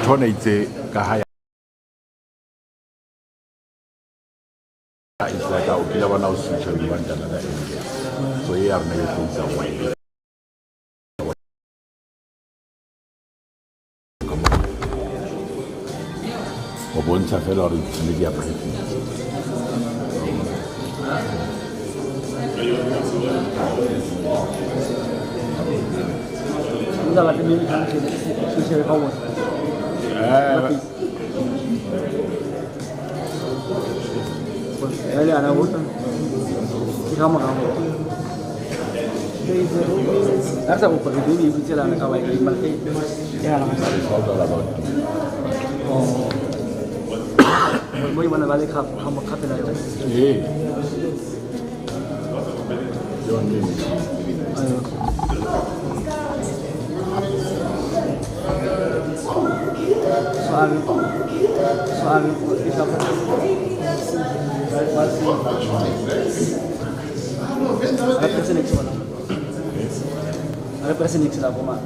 Tona itse ka haya it's like our kila wana usitsha bibandana la India so ye are na yetsa wine o bontsha fela re tsile dia prefix la tenía que se ve como pues él ana gusta digamos hasta un poco de vida la acaba de marcar ya la más muy buena vale como capela sí yo ni soal kita ada presiden kita apa mak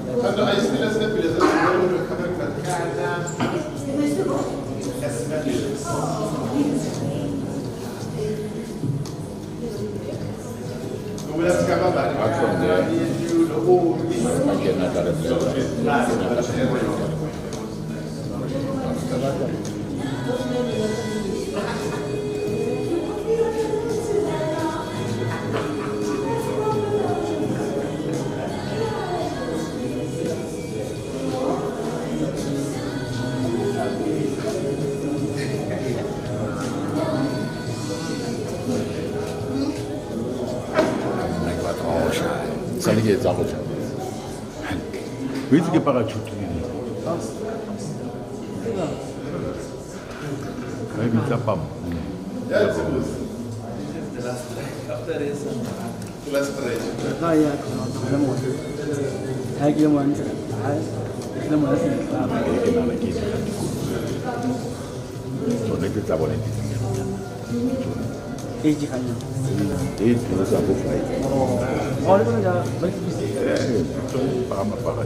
ça n'est pas ça. Oui, c'est pas gratuit. Oui, mais ça pas. لا يا لمون هاي لمون لمون on était abonné. Et j'y gagne. Et tu nous as fait. Oh, le bon gars, mais par ma part.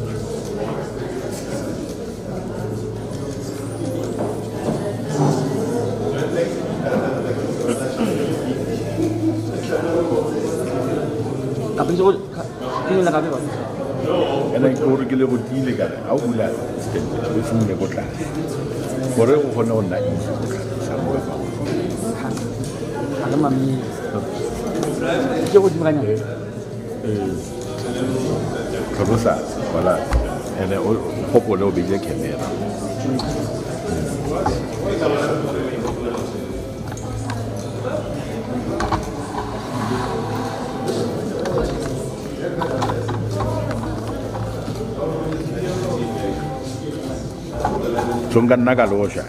Kapin so kini la kape ba ena ke hore ke le go tile ka a o bula o fumile go tla gore go gone o nna ntse sa mo ba ha le mami ke go dimaganya kabusa wala ene o hopole o bile camera Sungan nagalosha.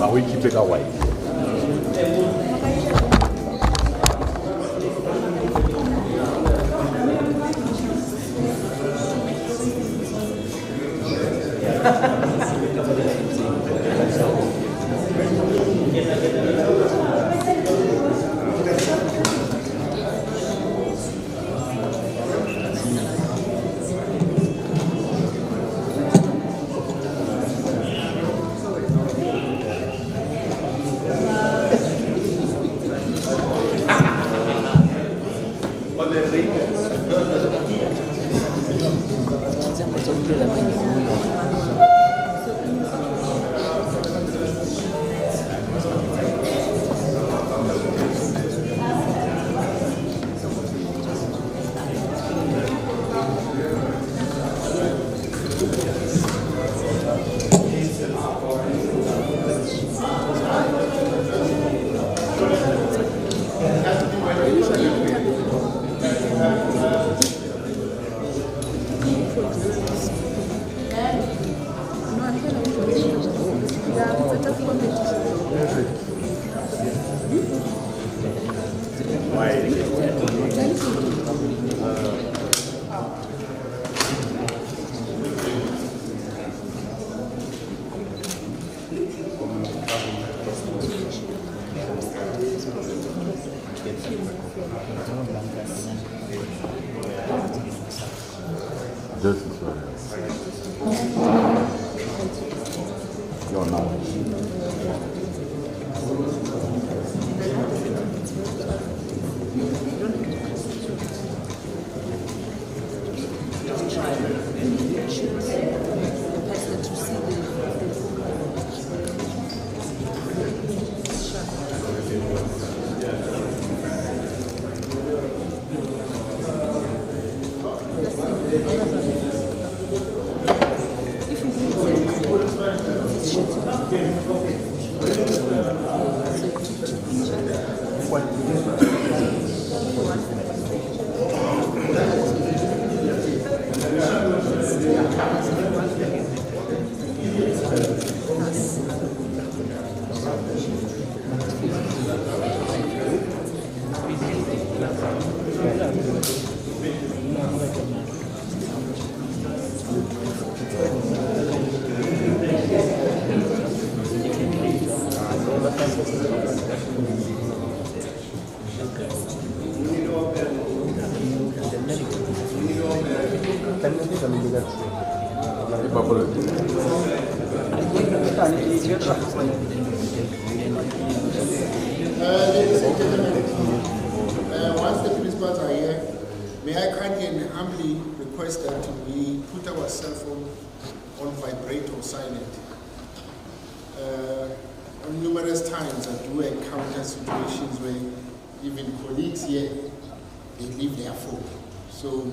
a o ikipe ka wine. This is what your knowledge. Ladies and gentlemen, once the principals are here, may I kindly and humbly request that we put our cell phone on vibrate or silent. On numerous times I do encounter situations where even colleagues here, they leave their phone. So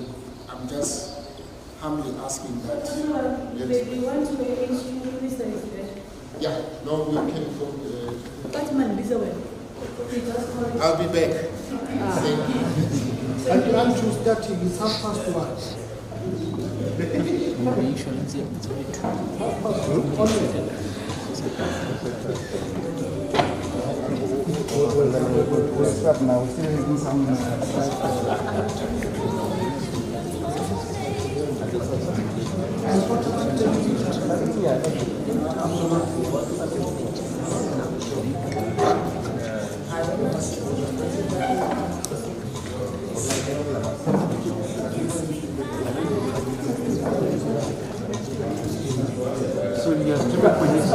I'm just humbly asking that. Do you want to arrange Mr. President? Yeah, no, we can go. I'll be back. Thank you. I plan to start in 1:30. We'll start now. We're still having some. So you have to make police.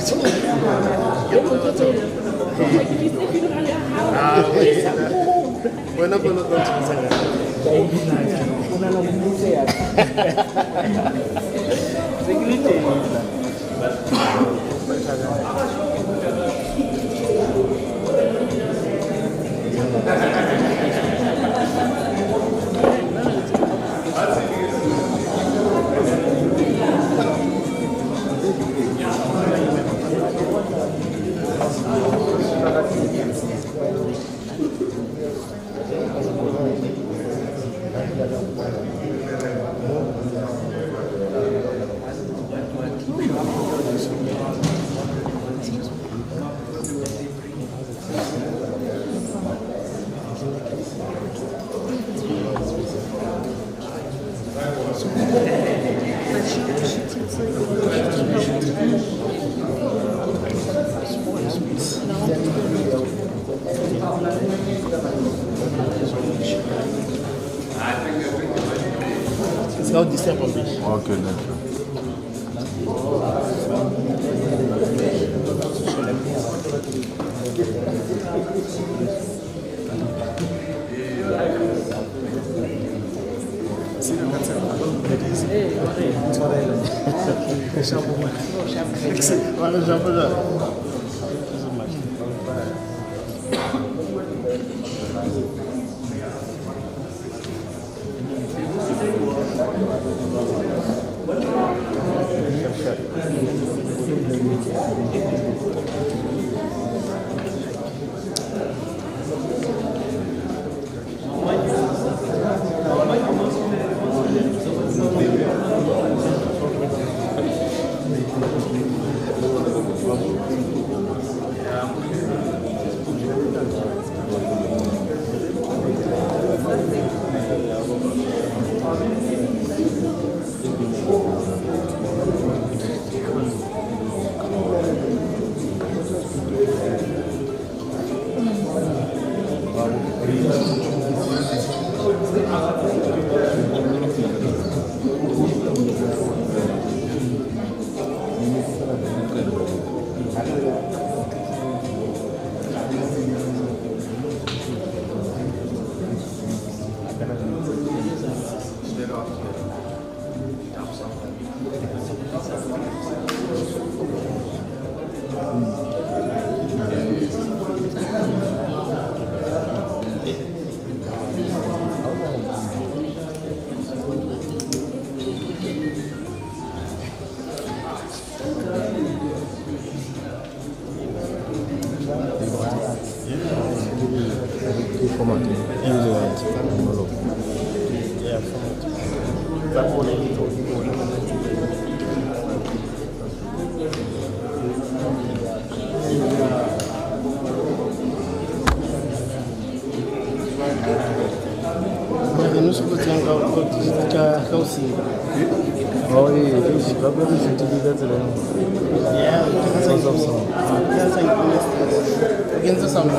We're not going to go to It's called December. Okay, then. Oh, yeah, fish. But we should do that today. Yeah, because of some. Against some.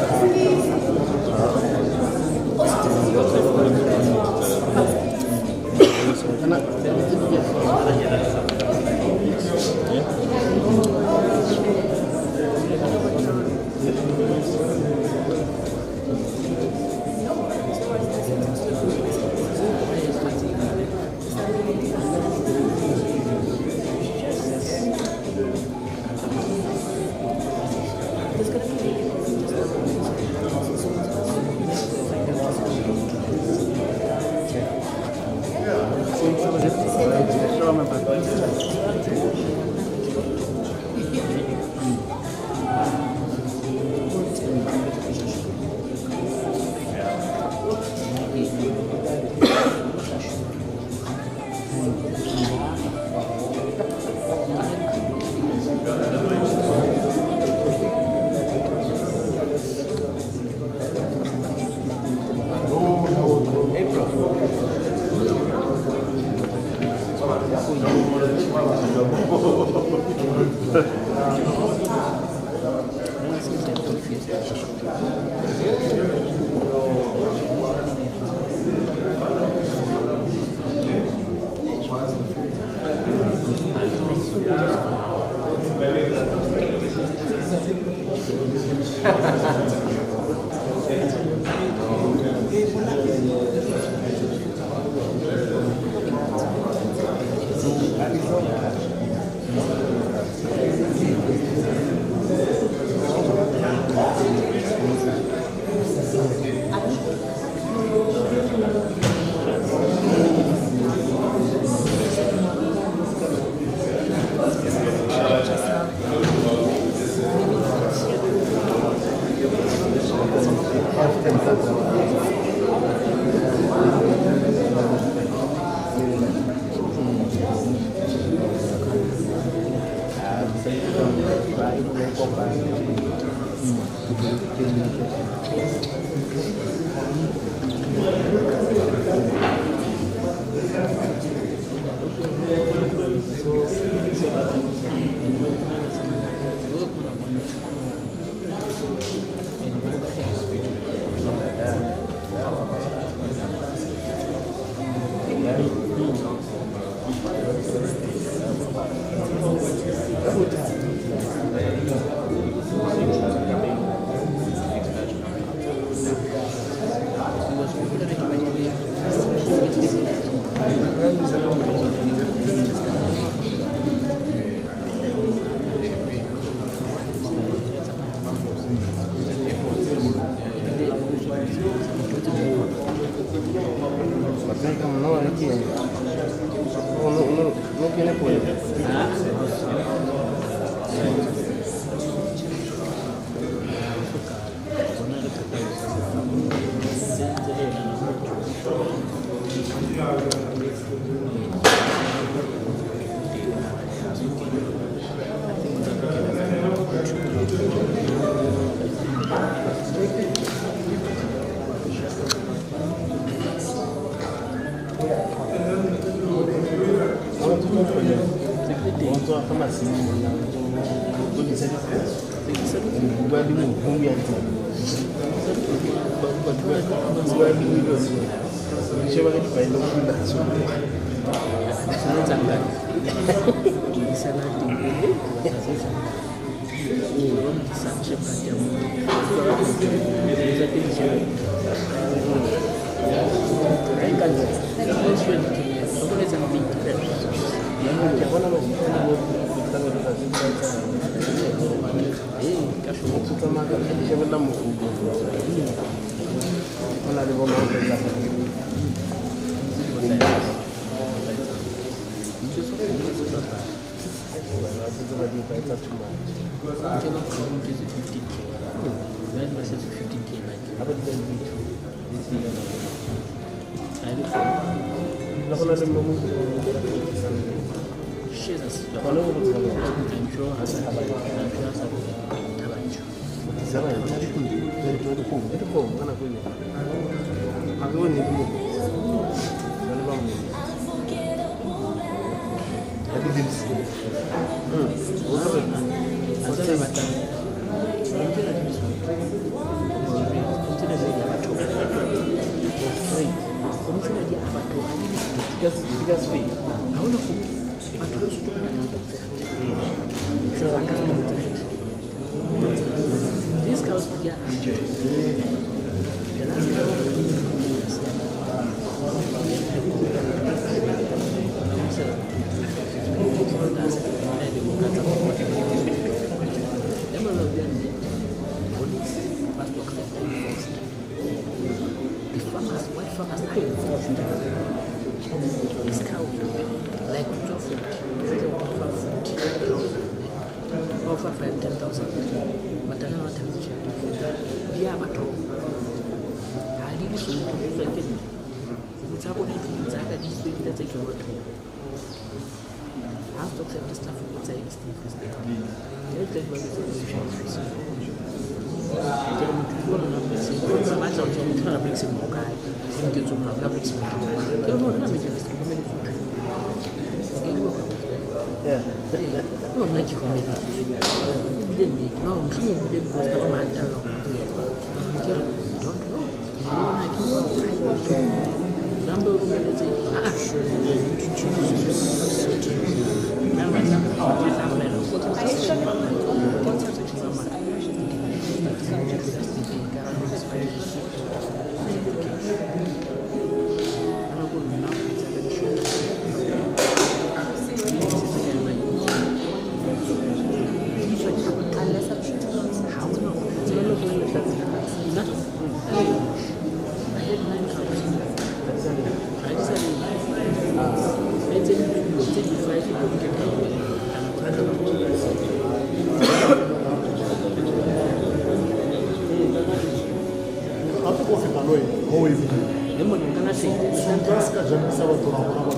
jamais ça va te rendre.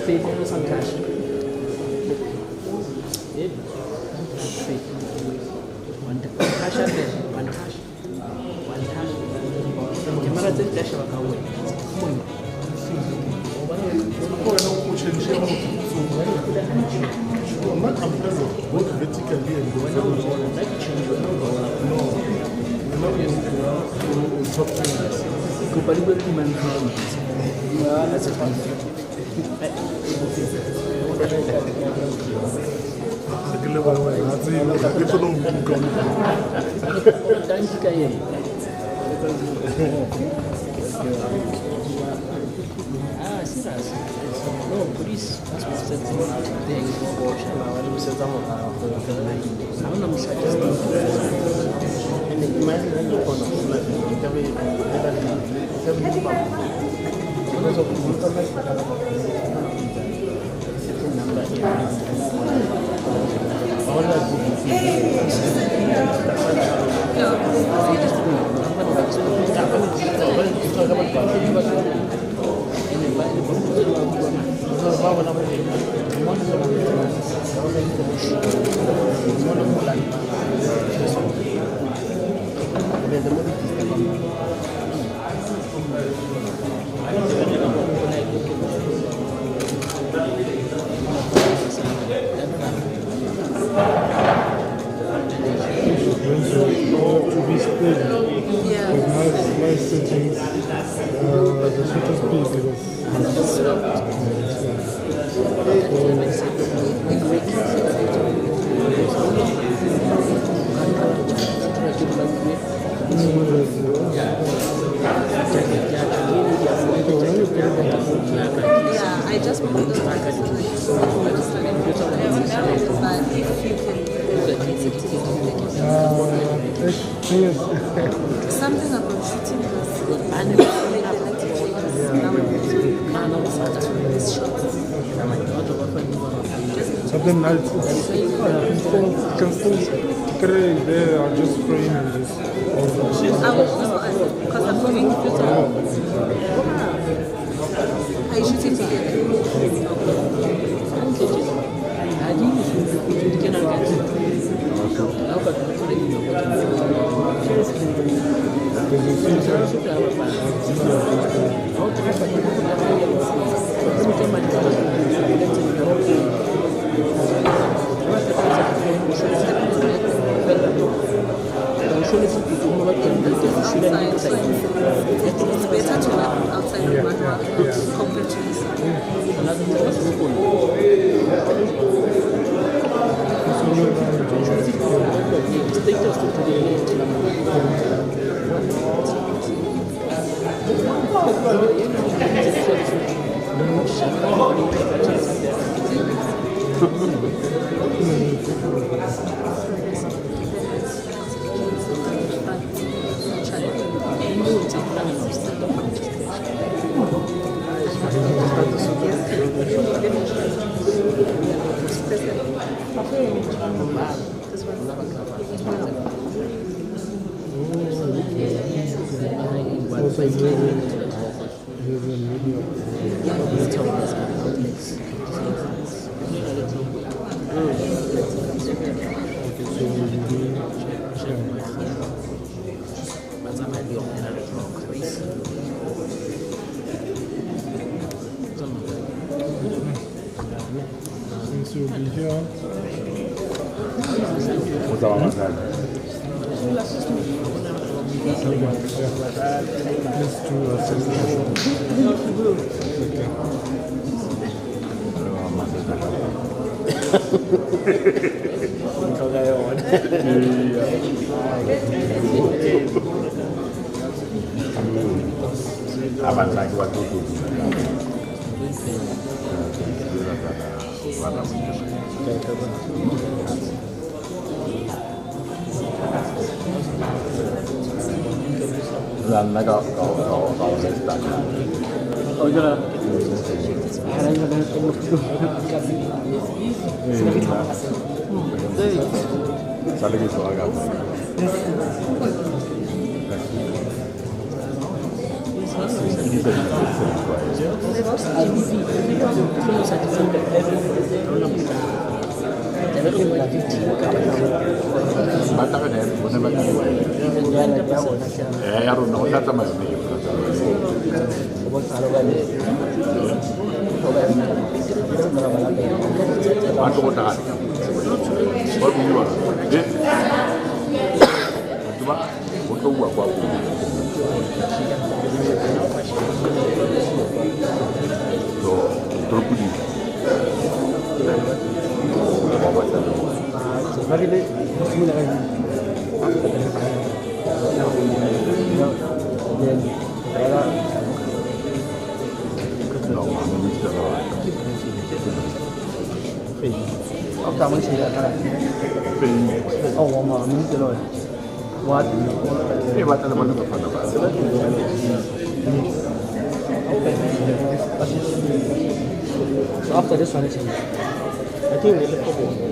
Feito essa caixa. Caixa dele, one caixa. Câmera dele caixa vai cair. Agora não puxa de chão. Not compressor, both vertically and horizontally. No. Kembali berteman. No, por isso as pessoas têm que chamar, mas você está mal. Não me satisfaz. Mais não conheço, mas também I just put the market but if you can something about shooting something else can still create there or just frame images. I will also ask because I'm going to are you shooting together? It's better to work outside the manual compared to this. Since you'll be here, let's do a session. Avanzar igual que tudo. Lần nó có sẽ tặng. Ôi trời ơi. Hai anh em có một Sabe que isso agora. So after this one, I think we look for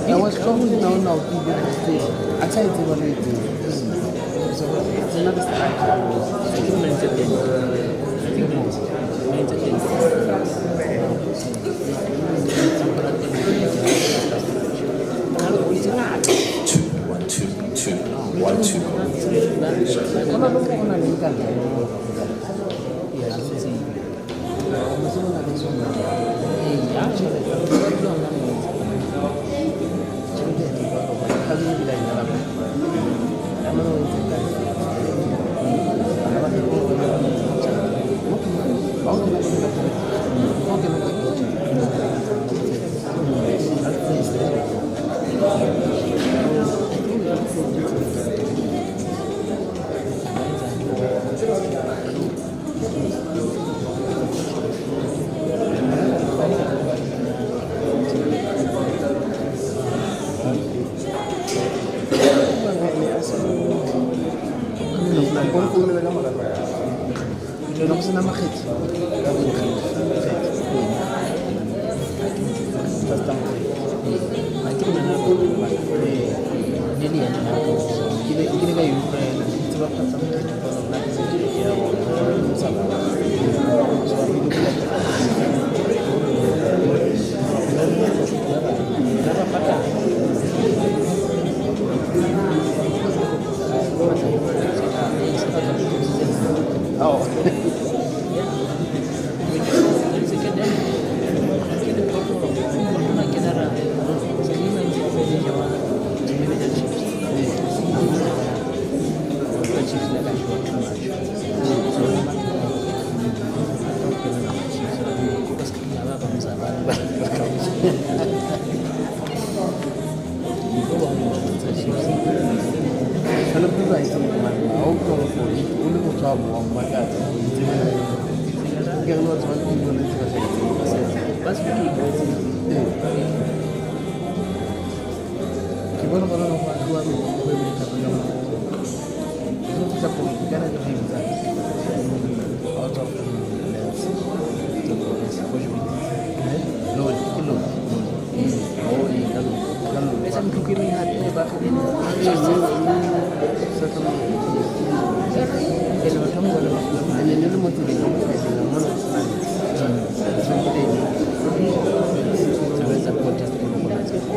I was talking now to the I tried to evaluate so it's another Kalau wabo wamakazi ngiyakwazi abantu ngibona basifikile ngibona bona abantu wami ngokwemekhabela ukuthi sapomikana ngiyiza out of Biasa mungkin hati bakal ini. Kalau kamu boleh, ini dulu mau tulis kamu kasih nama sampai sampai just ini kemana?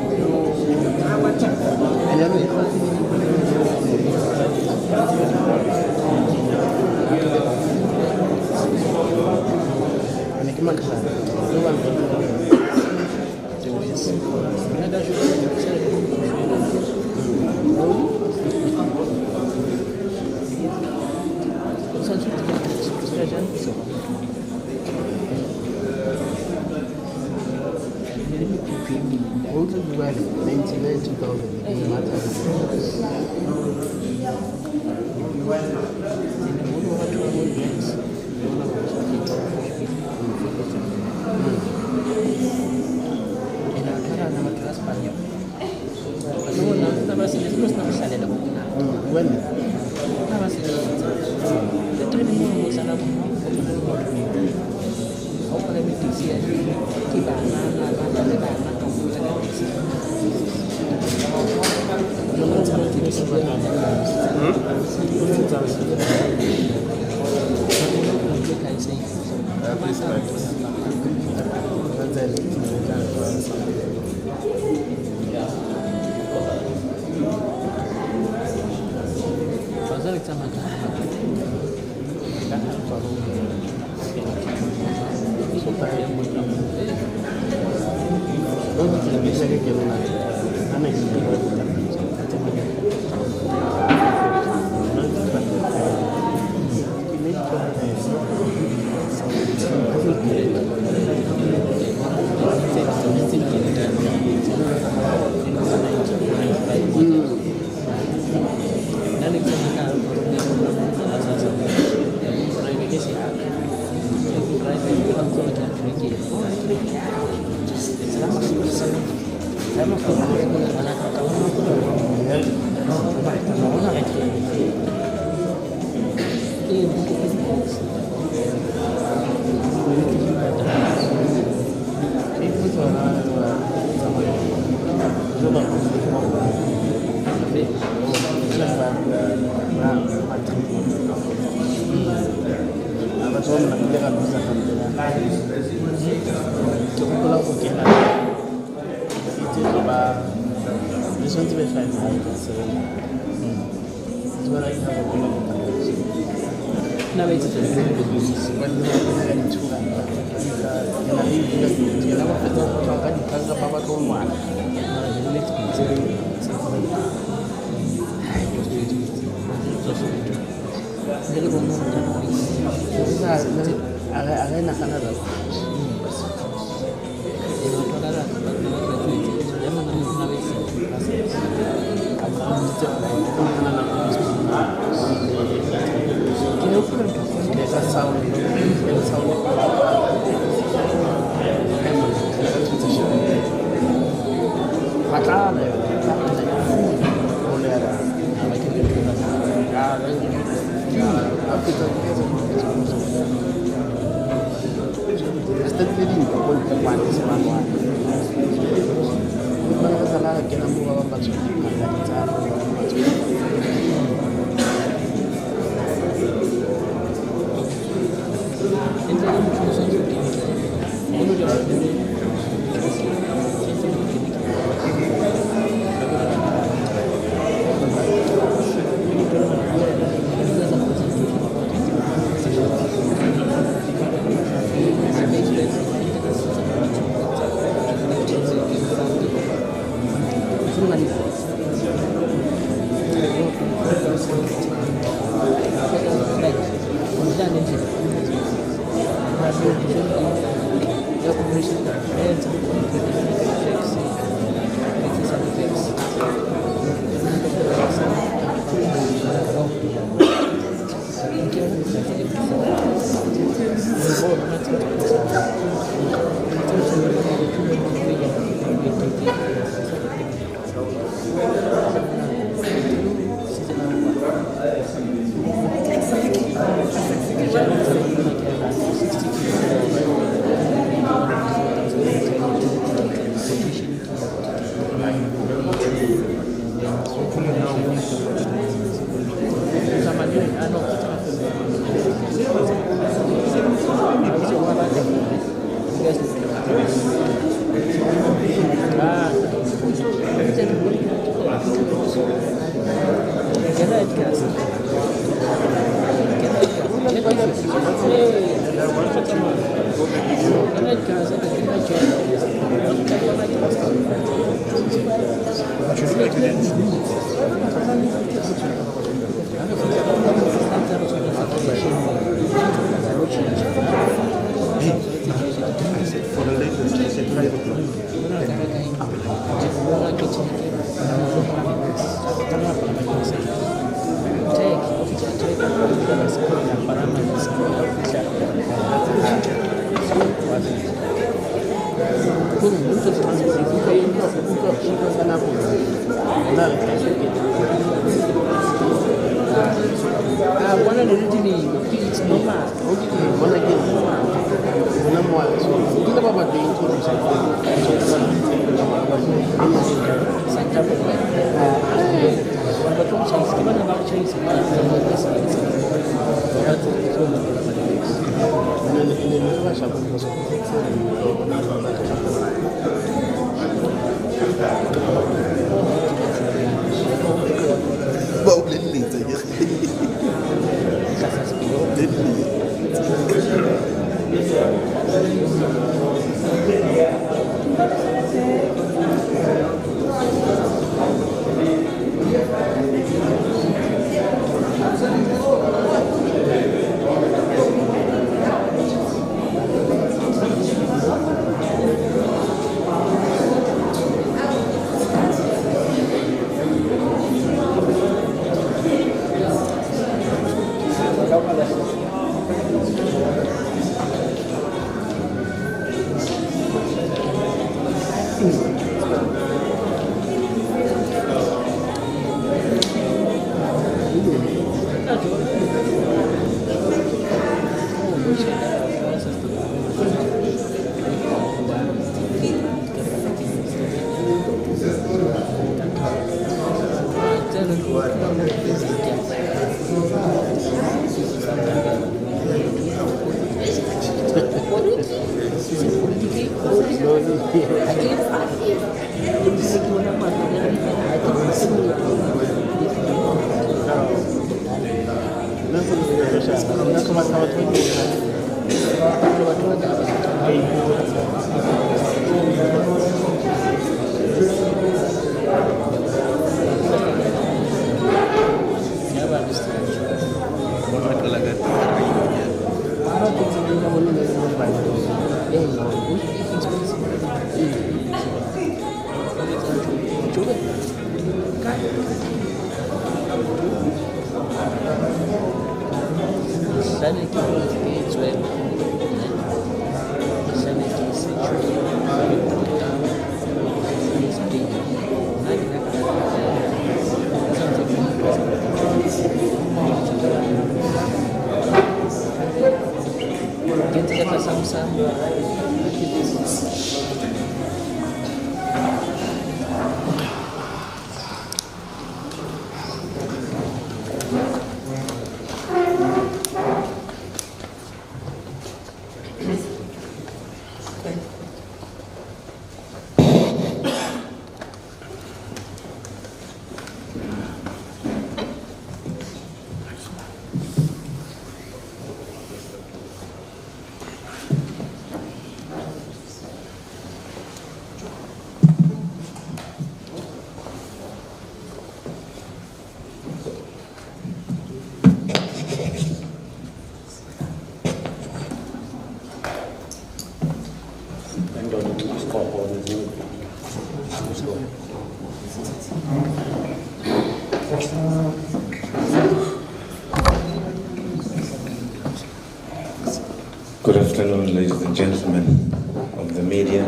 Good afternoon, ladies and gentlemen of the media.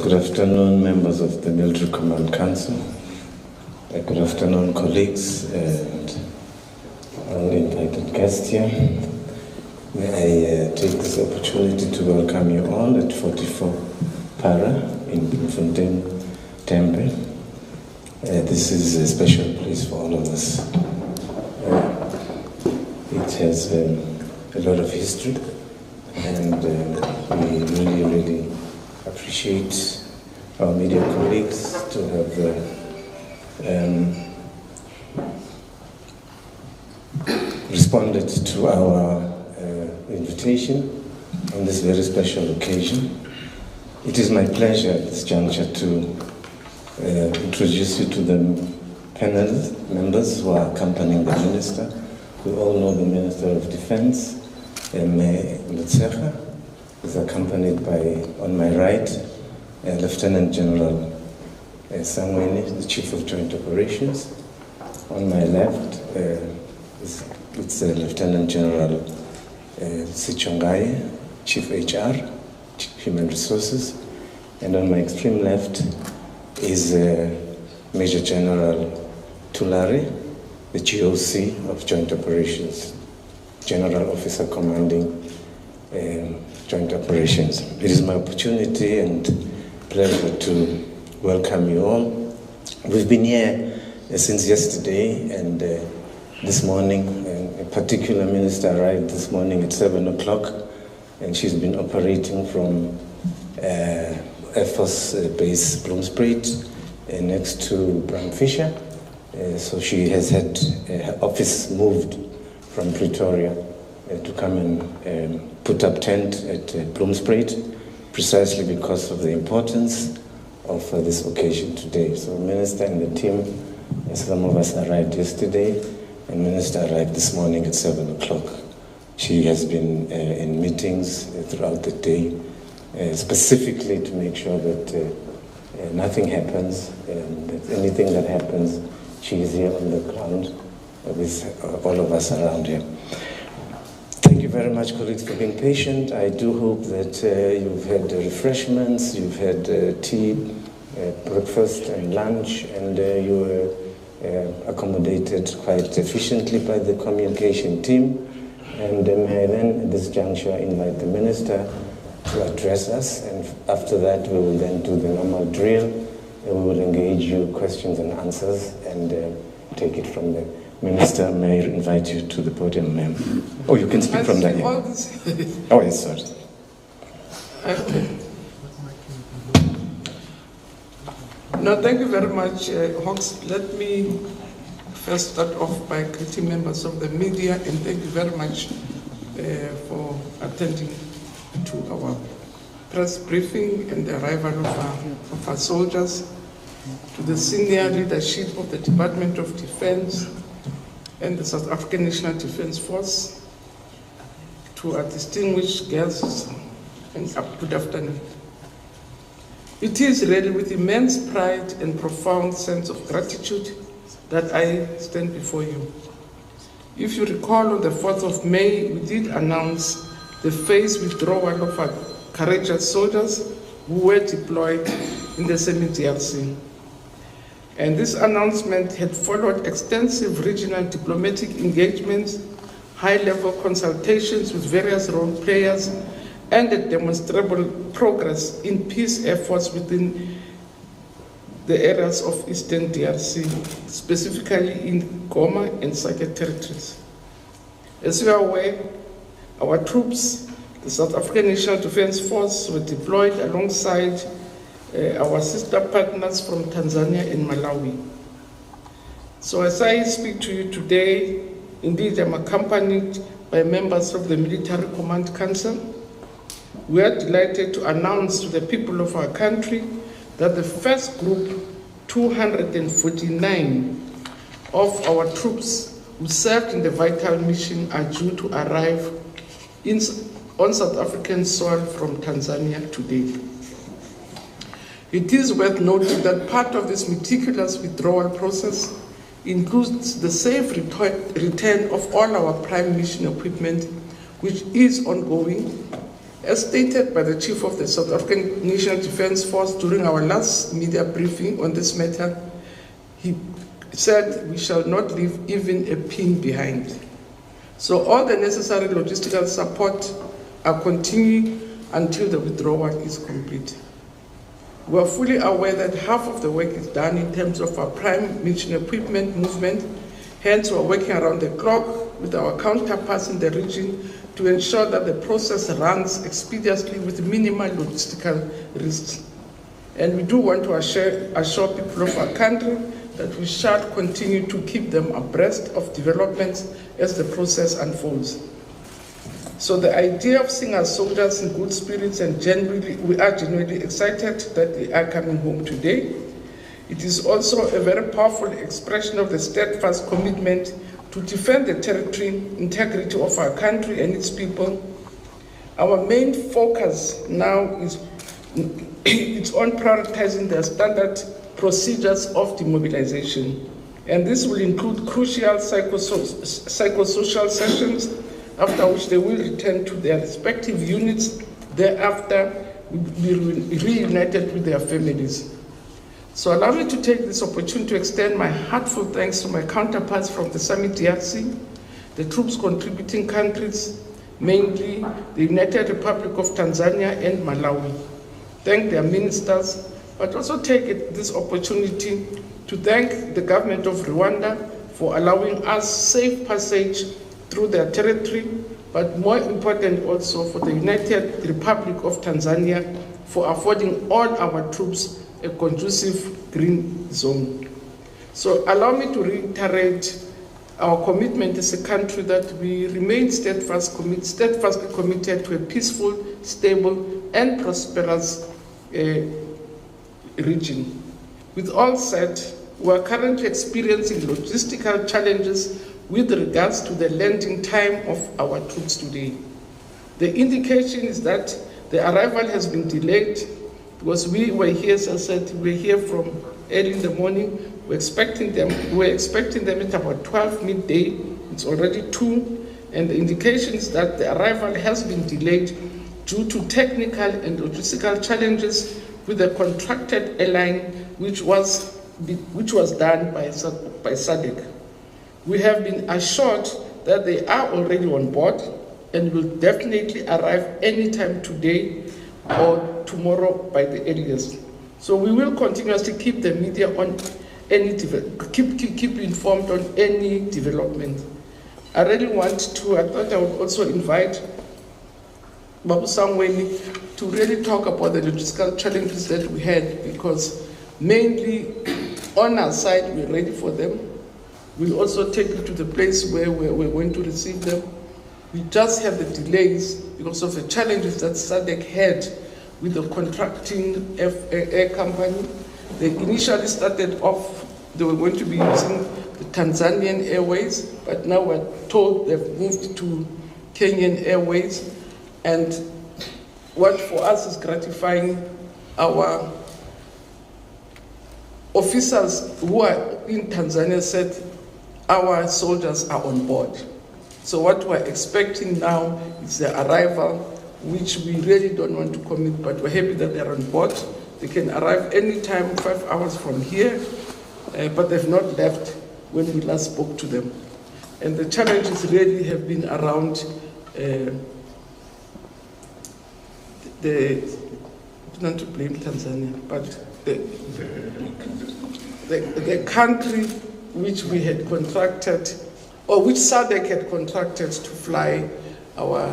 Good afternoon, members of the Military Command Council. Good afternoon, colleagues and our invited guests here. May I take this opportunity to welcome you all at 44 Para in Bloemfontein Temple. This is a special place for all of us. It has a lot of history, and we really appreciate our media colleagues to have responded to our invitation on this very special occasion. It is my pleasure at this juncture to introduce you to the panel members who are accompanying the Minister. We all know the Minister of Defense, Lutsecha, is accompanied by, on my right, Lieutenant General Sangweni, the Chief of Joint Operations. On my left, it's Lieutenant General Sichongaye, Chief HR, Human Resources. And on my extreme left is Major General Tulare, the GOC of Joint Operations, General Officer Commanding Joint Operations. It is my opportunity and pleasure to welcome you all. We've been here since yesterday, and this morning, a particular minister arrived this morning at 7 o'clock, and she's been operating from Air Force Base Bloemspruit next to Bram Fisher. So she has had her office moved from Pretoria to come and put up tent at Bloemspruit, precisely because of the importance of this occasion today. So Minister and the team, some of us arrived yesterday, and Minister arrived this morning at 7 o'clock. She has been in meetings throughout the day, specifically to make sure that nothing happens, and that anything that happens, she is here on the ground with all of us around here. Thank you very much, colleagues, for being patient. I do hope that you've had refreshments, you've had tea, breakfast and lunch, and you were accommodated quite efficiently by the communication team. And may I then, at this juncture, invite the Minister to address us, and after that we will then do the normal drill, and we will engage you questions and answers and take it from there. Minister, may I invite you to the podium, ma'am? Oh, you can speak from there. Yeah. Oh, yes, sorry. No, thank you very much, Hawks. Let me first start off by greeting members of the media, and thank you very much for attending to our press briefing and the arrival of our soldiers, to the senior leadership of the Department of Defense and the South African National Defense Force, to our distinguished guests, and good afternoon. It is really with immense pride and profound sense of gratitude that I stand before you. If you recall, on the 4th of May, we did announce the phased withdrawal of our courageous soldiers who were deployed in the semi-DRC. And this announcement had followed extensive regional diplomatic engagements, high-level consultations with various role players, and a demonstrable progress in peace efforts within the areas of Eastern DRC, specifically in Goma and Sake territories. As you are aware, our troops, the South African National Defense Force, were deployed alongside our sister partners from Tanzania and Malawi. So as I speak to you today, indeed I'm accompanied by members of the Military Command Council. We are delighted to announce to the people of our country that the first group, 249 of our troops who served in the vital mission, are due to arrive on South African soil from Tanzania today. It is worth noting that part of this meticulous withdrawal process includes the safe return of all our prime mission equipment, which is ongoing. As stated by the Chief of the South African National Defence Force during our last media briefing on this matter, he said we shall not leave even a pin behind. So all the necessary logistical support are continuing until the withdrawal is complete. We are fully aware that half of the work is done in terms of our prime mission equipment movement. Hence, we are working around the clock with our counterparts in the region to ensure that the process runs expeditiously with minimal logistical risks. And we do want to assure people of our country that we shall continue to keep them abreast of developments as the process unfolds. So the idea of seeing our soldiers in good spirits and we are genuinely excited that they are coming home today. It is also a very powerful expression of the steadfast commitment to defend the territory integrity of our country and its people. Our main focus now is on prioritizing the standard procedures of demobilization. And this will include crucial psychosocial sessions, after which they will return to their respective units. Thereafter, will be reunited with their families. So allow me to take this opportunity to extend my heartfelt thanks to my counterparts from the Summit DRC, the troops contributing countries, mainly the United Republic of Tanzania and Malawi. Thank their ministers, but also take this opportunity to thank the government of Rwanda for allowing us safe passage through their territory, but more important also for the United Republic of Tanzania for affording all our troops a conducive green zone. So allow me to reiterate our commitment as a country that we remain steadfastly committed to a peaceful, stable, and prosperous region. With all said, we are currently experiencing logistical challenges with regards to the landing time of our troops today. The indication is that the arrival has been delayed because we were here, as I said, we were here from early in the morning. We're expecting them at about 12 midday. It's already 2, and the indication is that the arrival has been delayed due to technical and logistical challenges with the contracted airline, which was done by SADC. We have been assured that they are already on board and will definitely arrive anytime today or tomorrow by the earliest. So we will continuously keep the media on keep informed on any development. I really want to, I thought I would also invite Babu Sangweni to really talk about the logistical challenges that we had, because mainly on our side, we're ready for them. We'll also take you to the place where we're going to receive them. We just have the delays because of the challenges that SADC had with the contracting air company. They initially started off, they were going to be using the Tanzanian Airways, but now we're told they've moved to Kenyan Airways. And what for us is gratifying, our officers who are in Tanzania said our soldiers are on board. So what we're expecting now is the arrival, which we really don't want to commit, but we're happy that they're on board. They can arrive anytime, 5 hours from here, but they've not left when we last spoke to them. And the challenges really have been around not to blame Tanzania, but the country which we had contracted, or which SADC had contracted to fly our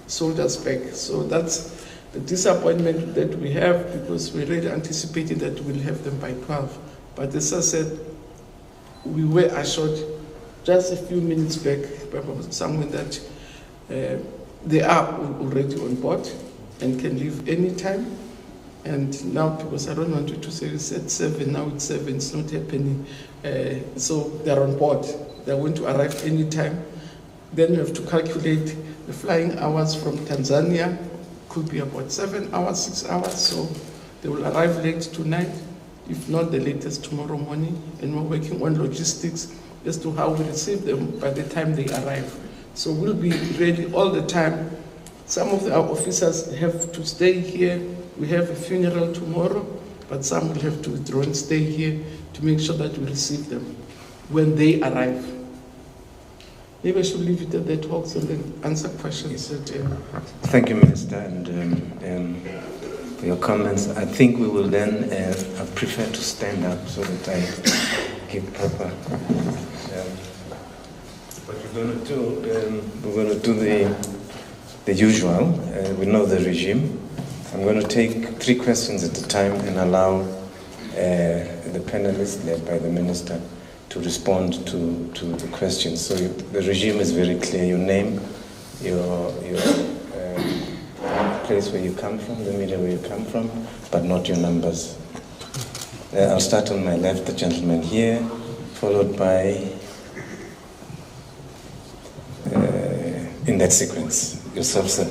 soldiers back. So that's the disappointment that we have, because we really anticipated that we'll have them by 12. But as I said, we were assured just a few minutes back by someone that they are already on board and can leave anytime. And now, because I don't want you to say you said 7, now it's 7, it's not happening. So they're on board. They're going to arrive anytime. Then we have to calculate the flying hours from Tanzania. Could be about 7 hours, 6 hours. So they will arrive late tonight, if not the latest tomorrow morning. And we're working on logistics as to how we receive them by the time they arrive. So we'll be ready all the time. Some of our officers have to stay here. We have a funeral tomorrow, but some will have to withdraw and stay here to make sure that we receive them when they arrive. Maybe I should leave it at that, Hawks, and then answer questions. Thank you, Minister, and for your comments. I think we will then, I prefer to stand up so that I give proper. What we're going to do, the usual. We know the regime. I'm going to take 3 questions at a time and allow the panelists led by the Minister to respond to the questions. So the regime is very clear. Your name, your place where you come from, the media where you come from, but not your numbers. I'll start on my left, the gentleman here, followed by, in that sequence, yourself, sir.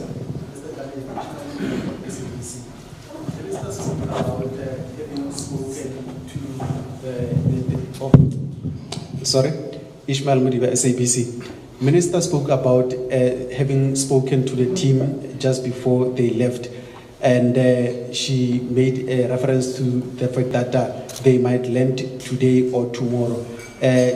Sorry, Ishmael Mudiba, SABC. Minister spoke about having spoken to the team just before they left, and she made a reference to the fact that they might land today or tomorrow.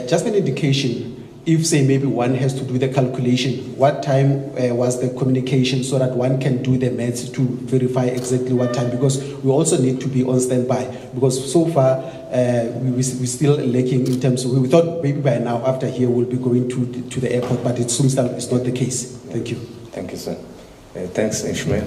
Just an indication, if say maybe one has to do the calculation, what time was the communication so that one can do the maths to verify exactly what time, because we also need to be on standby, because so far we're still lacking in terms of, we thought maybe by now after here we'll be going to the airport, but it seems that it's not the case. Thank you. Thank you, sir. Thanks, Ishmael.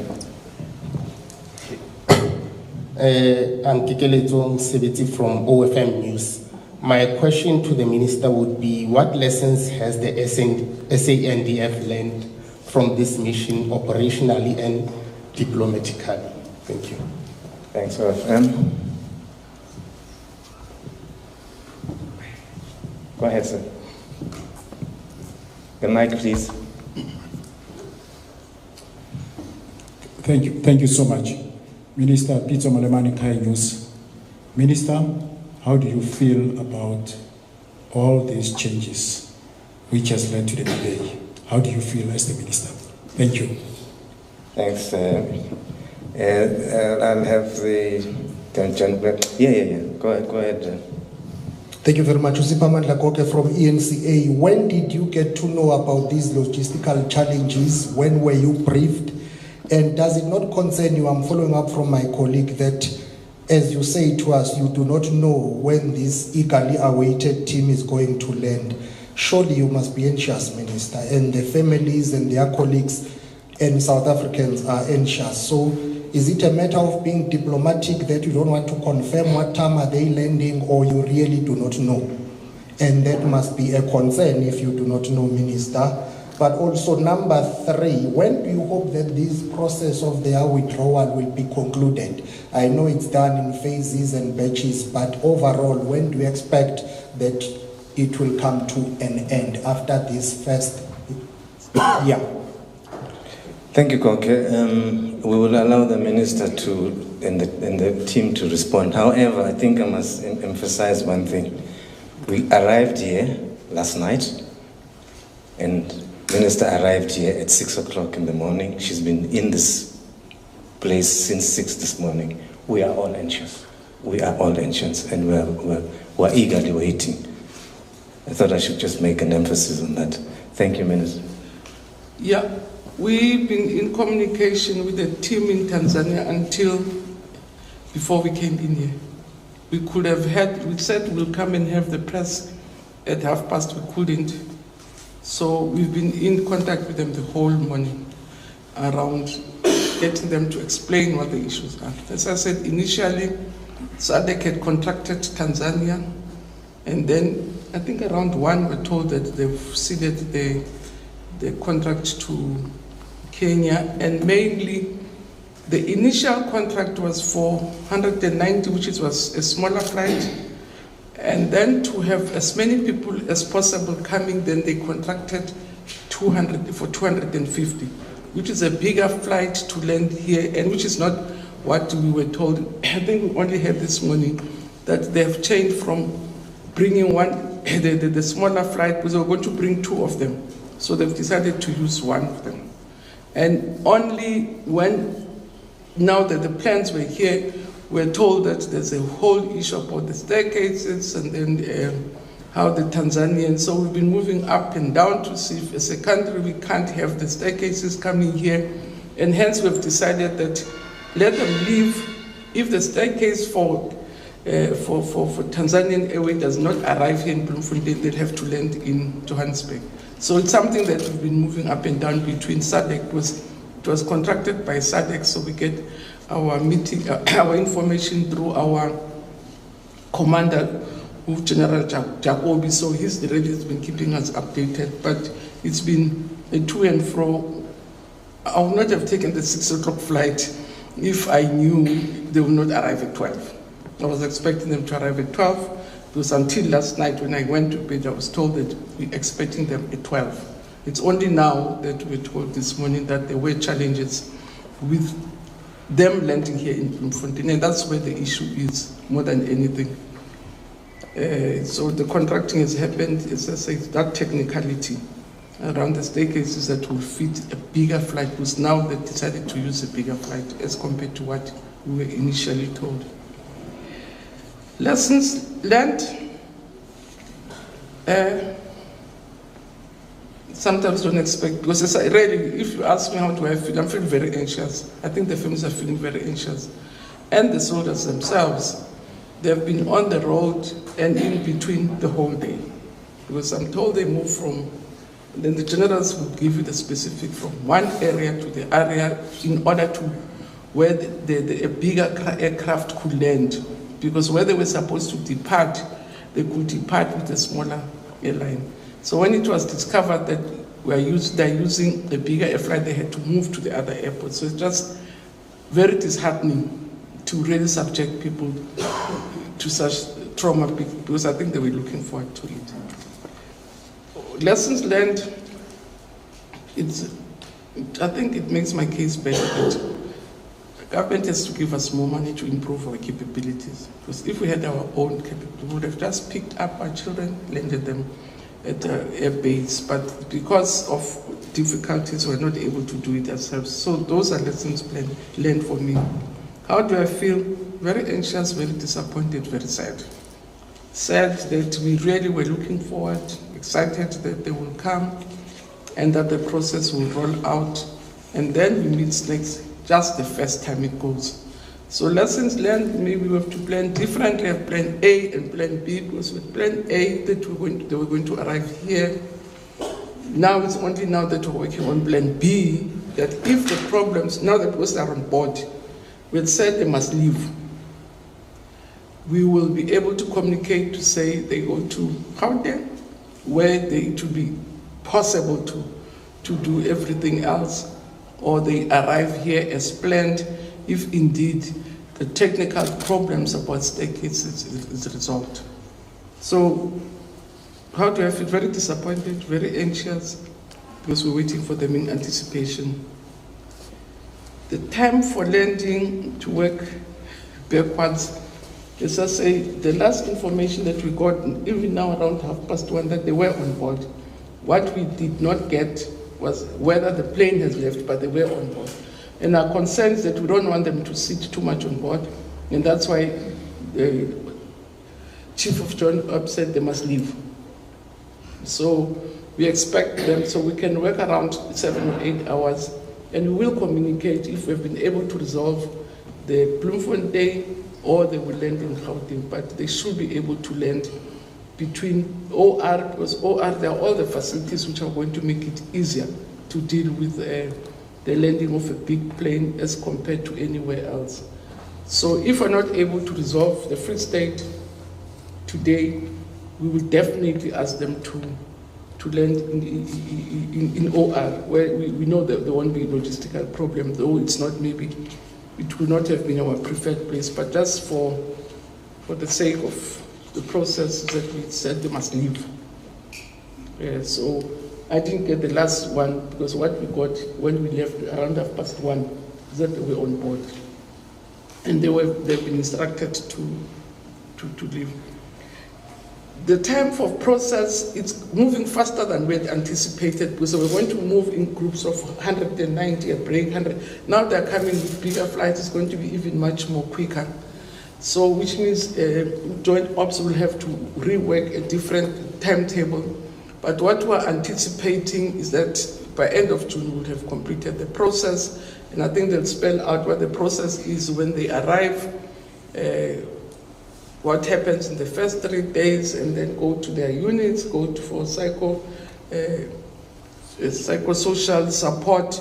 I'm Kikeleto Sebeti from OFM News. My question to the Minister would be, what lessons has the SANDF learned from this mission operationally and diplomatically? Thank you. Thanks, OFM. Go ahead, sir. The mic, please. Thank you so much. Minister Peter Molemani, Kai News. Minister, how do you feel about all these changes which has led to the delay? How do you feel as the minister? Thank you. Thanks. I'll have the gentleman. Yeah. Go ahead. Thank you very much. Usipaman Lakoke from ENCA. When did you get to know about these logistical challenges? When were you briefed? And does it not concern you? I'm following up from my colleague that, as you say to us, you do not know when this eagerly awaited team is going to land. Surely you must be anxious, Minister, and the families and their colleagues and South Africans are anxious. So is it a matter of being diplomatic that you don't want to confirm what time are they landing, or you really do not know? And that must be a concern if you do not know, Minister. But also, number 3, when do you hope that this process of their withdrawal will be concluded? I know it's done in phases and batches, but overall, when do you expect that it will come to an end after this first year? Thank you, Koke. We will allow the minister and the team to respond. However, I think I must emphasize one thing. We arrived here last night, and Minister arrived here at 6 o'clock in the morning. She's been in this place since 6 this morning. We are all anxious. And we're eagerly waiting. I thought I should just make an emphasis on that. Thank you, Minister. Yeah, we've been in communication with the team in Tanzania until before we came in here. We could have we said we'll come and have the press at 1:30. We couldn't. So we've been in contact with them the whole morning around getting them to explain what the issues are. As I said, initially, SADC had contacted Tanzania, and then I think around 1 we're told that they've ceded the contract to Kenya, and mainly the initial contract was for 190, which was a smaller flight, and then to have as many people as possible coming, then they contracted 200 for 250, which is a bigger flight to land here, and which is not what we were told. I think we only heard this morning that they have changed from bringing the smaller flight, because they were going to bring 2 of them, So they've decided to use one of them. And only when, now that the plans were here, we're told that there's a whole issue about the staircases and then how the Tanzanians, so we've been moving up and down to see if as a country we can't have the staircases coming here. And hence we've decided that let them leave. If the staircase for Tanzanian Airways does not arrive here in Bloemfontein, they'll have to land in Johannesburg. So it's something that we've been moving up and down between SADC. It was contracted by SADC, so we get our meeting, our information through our commander, General Jacobi. So he's the really has been keeping us updated. But it's been a to and fro. I would not have taken the 6 o'clock flight if I knew they would not arrive at 12. I was expecting them to arrive at 12. It was until last night when I went to bed, I was told that we're expecting them at 12. It's only now that we're told this morning that there were challenges with them landing here in Bloemfontein, and that's where the issue is more than anything. So the contracting has happened, as I say, that technicality around the staircases that will fit a bigger flight, because now they decided to use a bigger flight as compared to what we were initially told. Lessons learned. Sometimes don't expect, because it's really, if you ask me how do I feel, I'm feeling very anxious. I think the families are feeling very anxious. And the soldiers themselves, they've been on the road and in between the whole day. Because I'm told they move from, then the generals will give you the specific from one area to the area in order to where a bigger aircraft could land. Because where they were supposed to depart, they could depart with a smaller airline. So when it was discovered that they're using a bigger air flight, they had to move to the other airport. So it's just very disheartening to really subject people to such trauma, because I think they were looking forward to it. Lessons learned, I think it makes my case better that the government has to give us more money to improve our capabilities. Because if we had our own capabilities, we would have just picked up our children, landed them at the air base, but because of difficulties, we're not able to do it ourselves. So those are lessons learned for me. How do I feel? Very anxious, very disappointed, very sad. Sad that we really were looking forward, excited that they will come and that the process will roll out. And then we meet snakes just the first time it goes. So lessons learned, maybe we have to plan differently, have plan A and plan B, because with plan A that they were going to arrive here. Now it's only now that we're working on plan B, that if the problems, now that we are on board, we had said they must leave. We will be able to communicate to say they go to Gauteng, where it will be possible to do everything else, or they arrive here as planned, if indeed the technical problems about staircases is resolved. So how do I feel? Very disappointed, very anxious, because we're waiting for them in anticipation. The time for landing to work backwards, as I say, the last information that we got, even now around 1:30, that they were on board. What we did not get was whether the plane has left, but they were on board. And our concern is that we don't want them to sit too much on board, and that's why the Chief of Joint Ops said they must leave. So we expect them, so we can work around 7 or 8 hours, and we will communicate if we've been able to resolve the Bloemfontein, or they will land in Gauteng, but they should be able to land between OR, because OR, there are all the facilities which are going to make it easier to deal with the landing of a big plane as compared to anywhere else. So if we're not able to resolve the Free State today, we will definitely ask them to land in OR, where we know that there won't be a logistical problem, though it's not maybe, it will not have been our preferred place, but just for the sake of the process that we said they must leave. So I didn't get the last one, because what we got when we left around 1:30 is that they were on board. And they've been instructed to leave. the time for process, it's moving faster than we had anticipated, because we were going to move in groups of 190 a break, 100. Now they're coming with bigger flights, it's going to be even much more quicker. So which means joint ops will have to rework a different timetable. But what we're anticipating is that by end of June we'll have completed the process, and I think they'll spell out what the process is when they arrive, what happens in the first 3 days, and then go to their units, go to for psychosocial support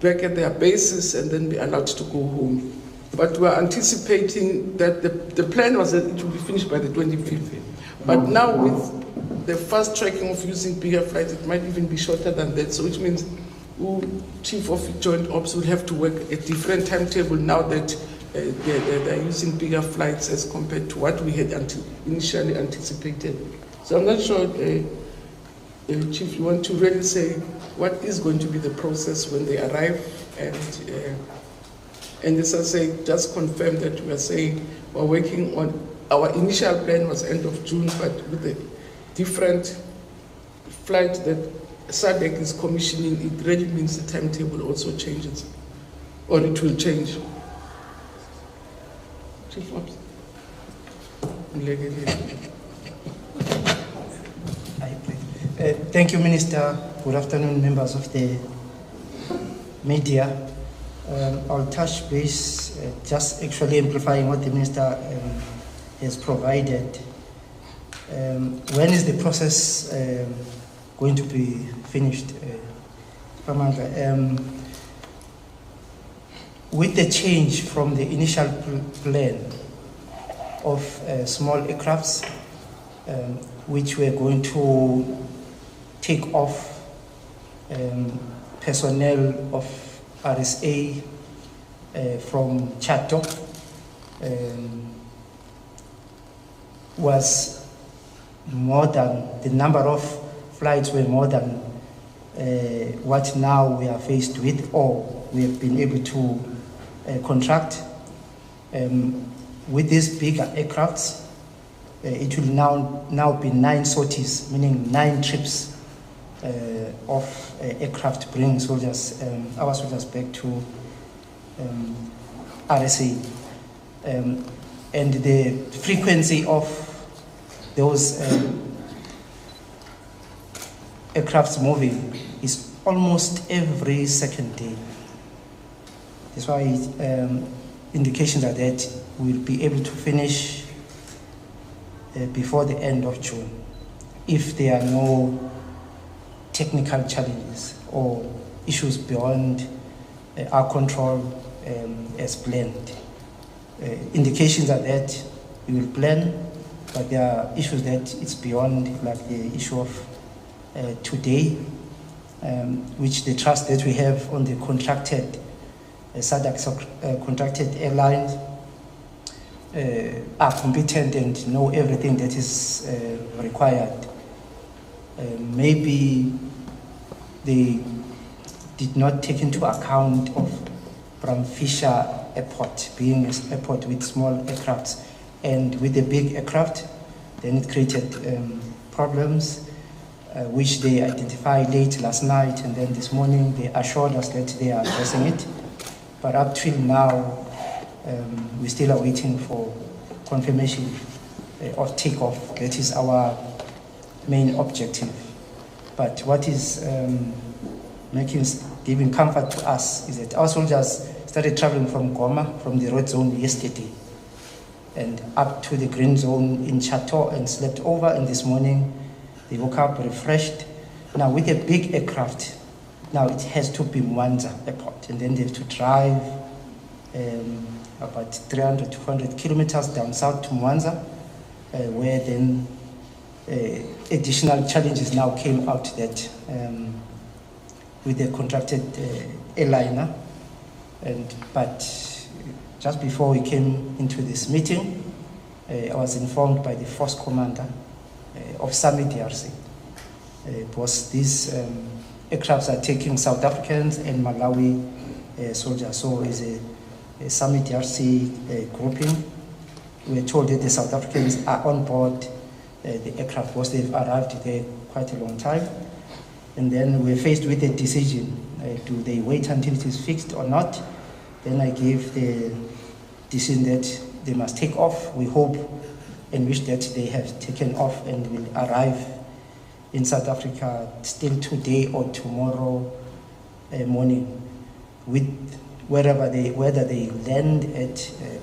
back at their bases, and then be allowed to go home. But we're anticipating that the plan was that it will be finished by the 25th. But now with the fast tracking of using bigger flights, it might even be shorter than that. So which means Chief of Joint Ops will have to work a different timetable now that they're using bigger flights as compared to what we had initially anticipated. So I'm not sure, Chief, you want to really say what is going to be the process when they arrive, and as I say, just confirm that we are saying we're working on, our initial plan was end of June, but with the different flight that SANDF is commissioning, it really means the timetable also changes, or it will change. Chief Ops. Thank you, Minister. Good afternoon, members of the media. I'll touch base, just actually amplifying what the Minister has provided. When is the process going to be finished? With the change from the initial plan of small aircrafts, which were going to take off personnel of RSA from Chato, was more than, the number of flights were more than what now we are faced with, or we have been able to contract. With these bigger aircrafts, it will now be 9 sorties, meaning 9 trips of aircraft bringing soldiers, our soldiers back to RSA. And the frequency of those aircrafts moving is almost every second day. That's why indications are that we'll be able to finish before the end of June, if there are no technical challenges or issues beyond our control as planned. Indications are that we will plan, but there are issues that it's beyond, like the issue of today, which the trust that we have on the contracted SADC contracted airlines are competent and know everything that is required. Maybe they did not take into account of Bram Fisher Airport being an airport with small aircrafts, and with the big aircraft, then it created problems, which they identified late last night, and then this morning they assured us that they are addressing it. But up till now, we still are waiting for confirmation of takeoff. That is our main objective. But what is giving comfort to us is that our soldiers started traveling from Goma, from the red zone yesterday, and up to the green zone in Chateau, and slept over, and this morning they woke up refreshed. Now with a big aircraft, now it has to be Mwanza Airport, and then they have to drive about 300 to 400 kilometers down south to Mwanza, where then additional challenges now came out that with the contracted airliner. But just before we came into this meeting, I was informed by the Force Commander of SAMI DRC, because these aircrafts are taking South Africans and Malawi soldiers. So it's a SAMI DRC grouping. We are told that the South Africans are on board the aircraft was. They've arrived there quite a long time. And then we're faced with a decision. Do they wait until it is fixed or not? Then I gave the decision that they must take off. We hope and wish that they have taken off and will arrive in South Africa still today or tomorrow morning, with whether they land at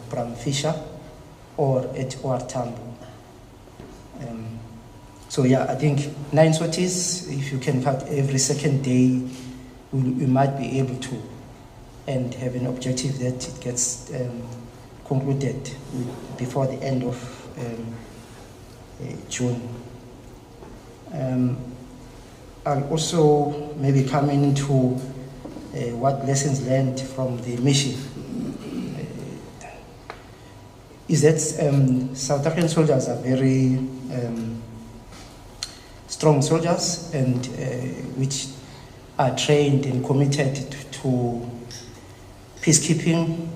Bramfisher or at OR Tambo. So yeah, I think 9 sorties, if you can cut every second day, we might be able to, and have an objective that it gets concluded before the end of June. I'll also maybe come into what lessons learned from the mission. Is that South African soldiers are very strong soldiers, and which are trained and committed to peacekeeping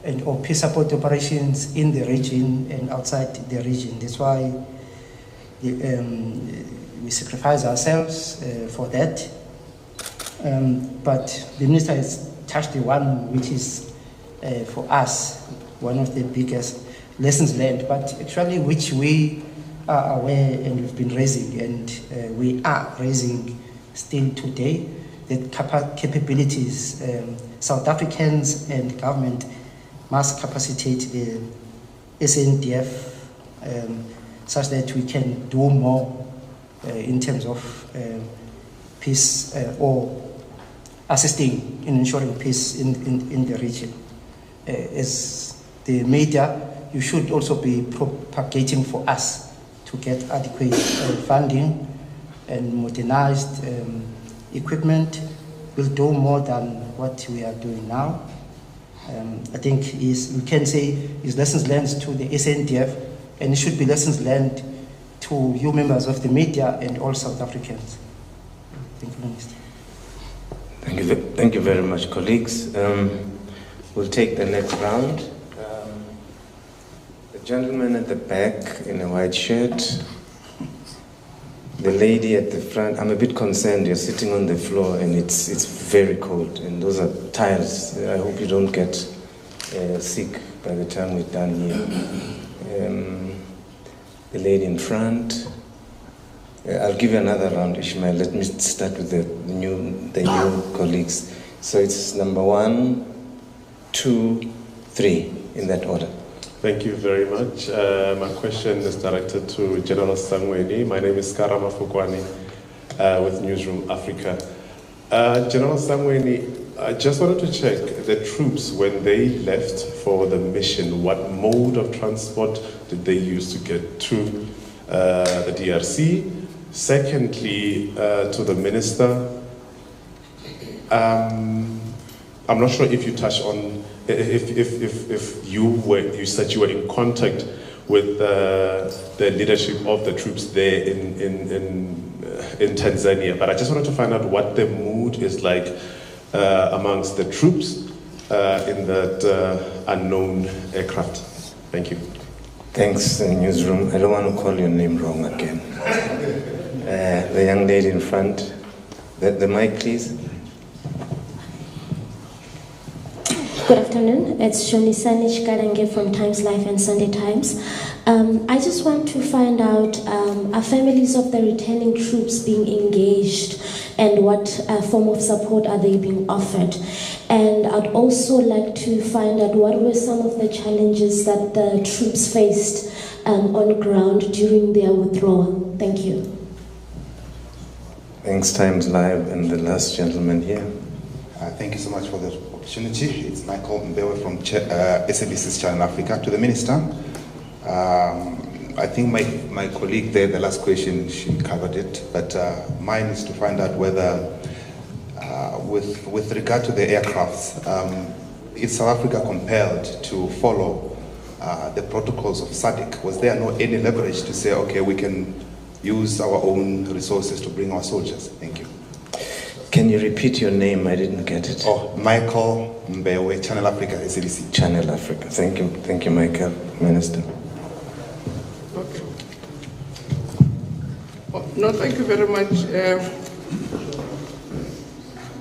and or peace support operations in the region and outside the region. That's why we sacrifice ourselves for that. But the minister has touched the one which is for us one of the biggest lessons learned, but actually which we are aware and we've been raising, and we are raising still today, that capabilities South Africans and government must capacitate the SANDF such that we can do more in terms of peace or assisting in ensuring peace in the region. As the media, you should also be propagating for us to get adequate funding and modernized equipment. Will do more than what we are doing now. I think we can say is lessons learned to the SANDF, and it should be lessons learned to you members of the media and all South Africans. Thank you, Minister. Thank you very much, colleagues. We'll take the next round. The gentleman at the back in a white shirt. The lady at the front. I'm a bit concerned. You're sitting on the floor and it's very cold, and those are tiles. I hope you don't get sick by the time we're done here. The lady in front. I'll give you another round, Ishmael. Let me start with the new colleagues. So it's number 1, 2, 3, in that order. Thank you very much. My question is directed to General Sangweni. My name is Karama Fukwani with Newsroom Africa. General Sangweni, I just wanted to check the troops, when they left for the mission, what mode of transport did they use to get to the DRC? Secondly, to the minister, I'm not sure if you touched on if you said you were in contact with the leadership of the troops there in Tanzania, but I just wanted to find out what the mood is like amongst the troops in that unknown aircraft. Thank you. Thanks, Newsroom. I don't want to call your name wrong again. The young lady in front. The mic, please. Good afternoon. It's Shonisani Shikarange from Times Life and Sunday Times. I just want to find out, are families of the returning troops being engaged, and what form of support are they being offered? And I'd also like to find out what were some of the challenges that the troops faced on ground during their withdrawal. Thank you. Thanks, Times Live, and the last gentleman here. Thank you so much for the opportunity. It's Michael Mbewe from SABC's Channel Africa. To the Minister, I think my colleague there, the last question, she covered it, but mine is to find out whether, with regard to the aircrafts, is South Africa compelled to follow the protocols of SADC? Was there any leverage to say, okay, we can use our own resources to bring our soldiers? Thank you. Can you repeat your name? I didn't get it. Oh, Michael Mbewe, Channel Africa, SABC. Channel Africa. Thank you, Michael. Minister. No, thank you very much.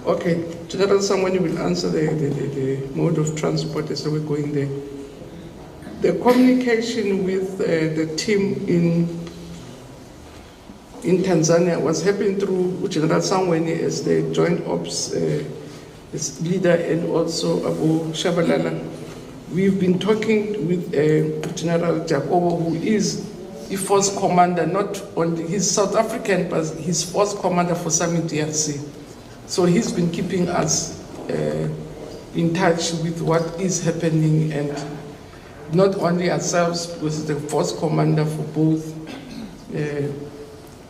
Okay, General someone will answer the mode of transport as we're going there. The communication with the team in Tanzania was happening through General Sangweni as the Joint Ops leader and also Abu Shabalala. We've been talking with General Jacobo, who is a force commander, not only, he's South African, but he's force commander for Summit DRC. So he's been keeping us in touch with what is happening, and not only ourselves, because the force commander for both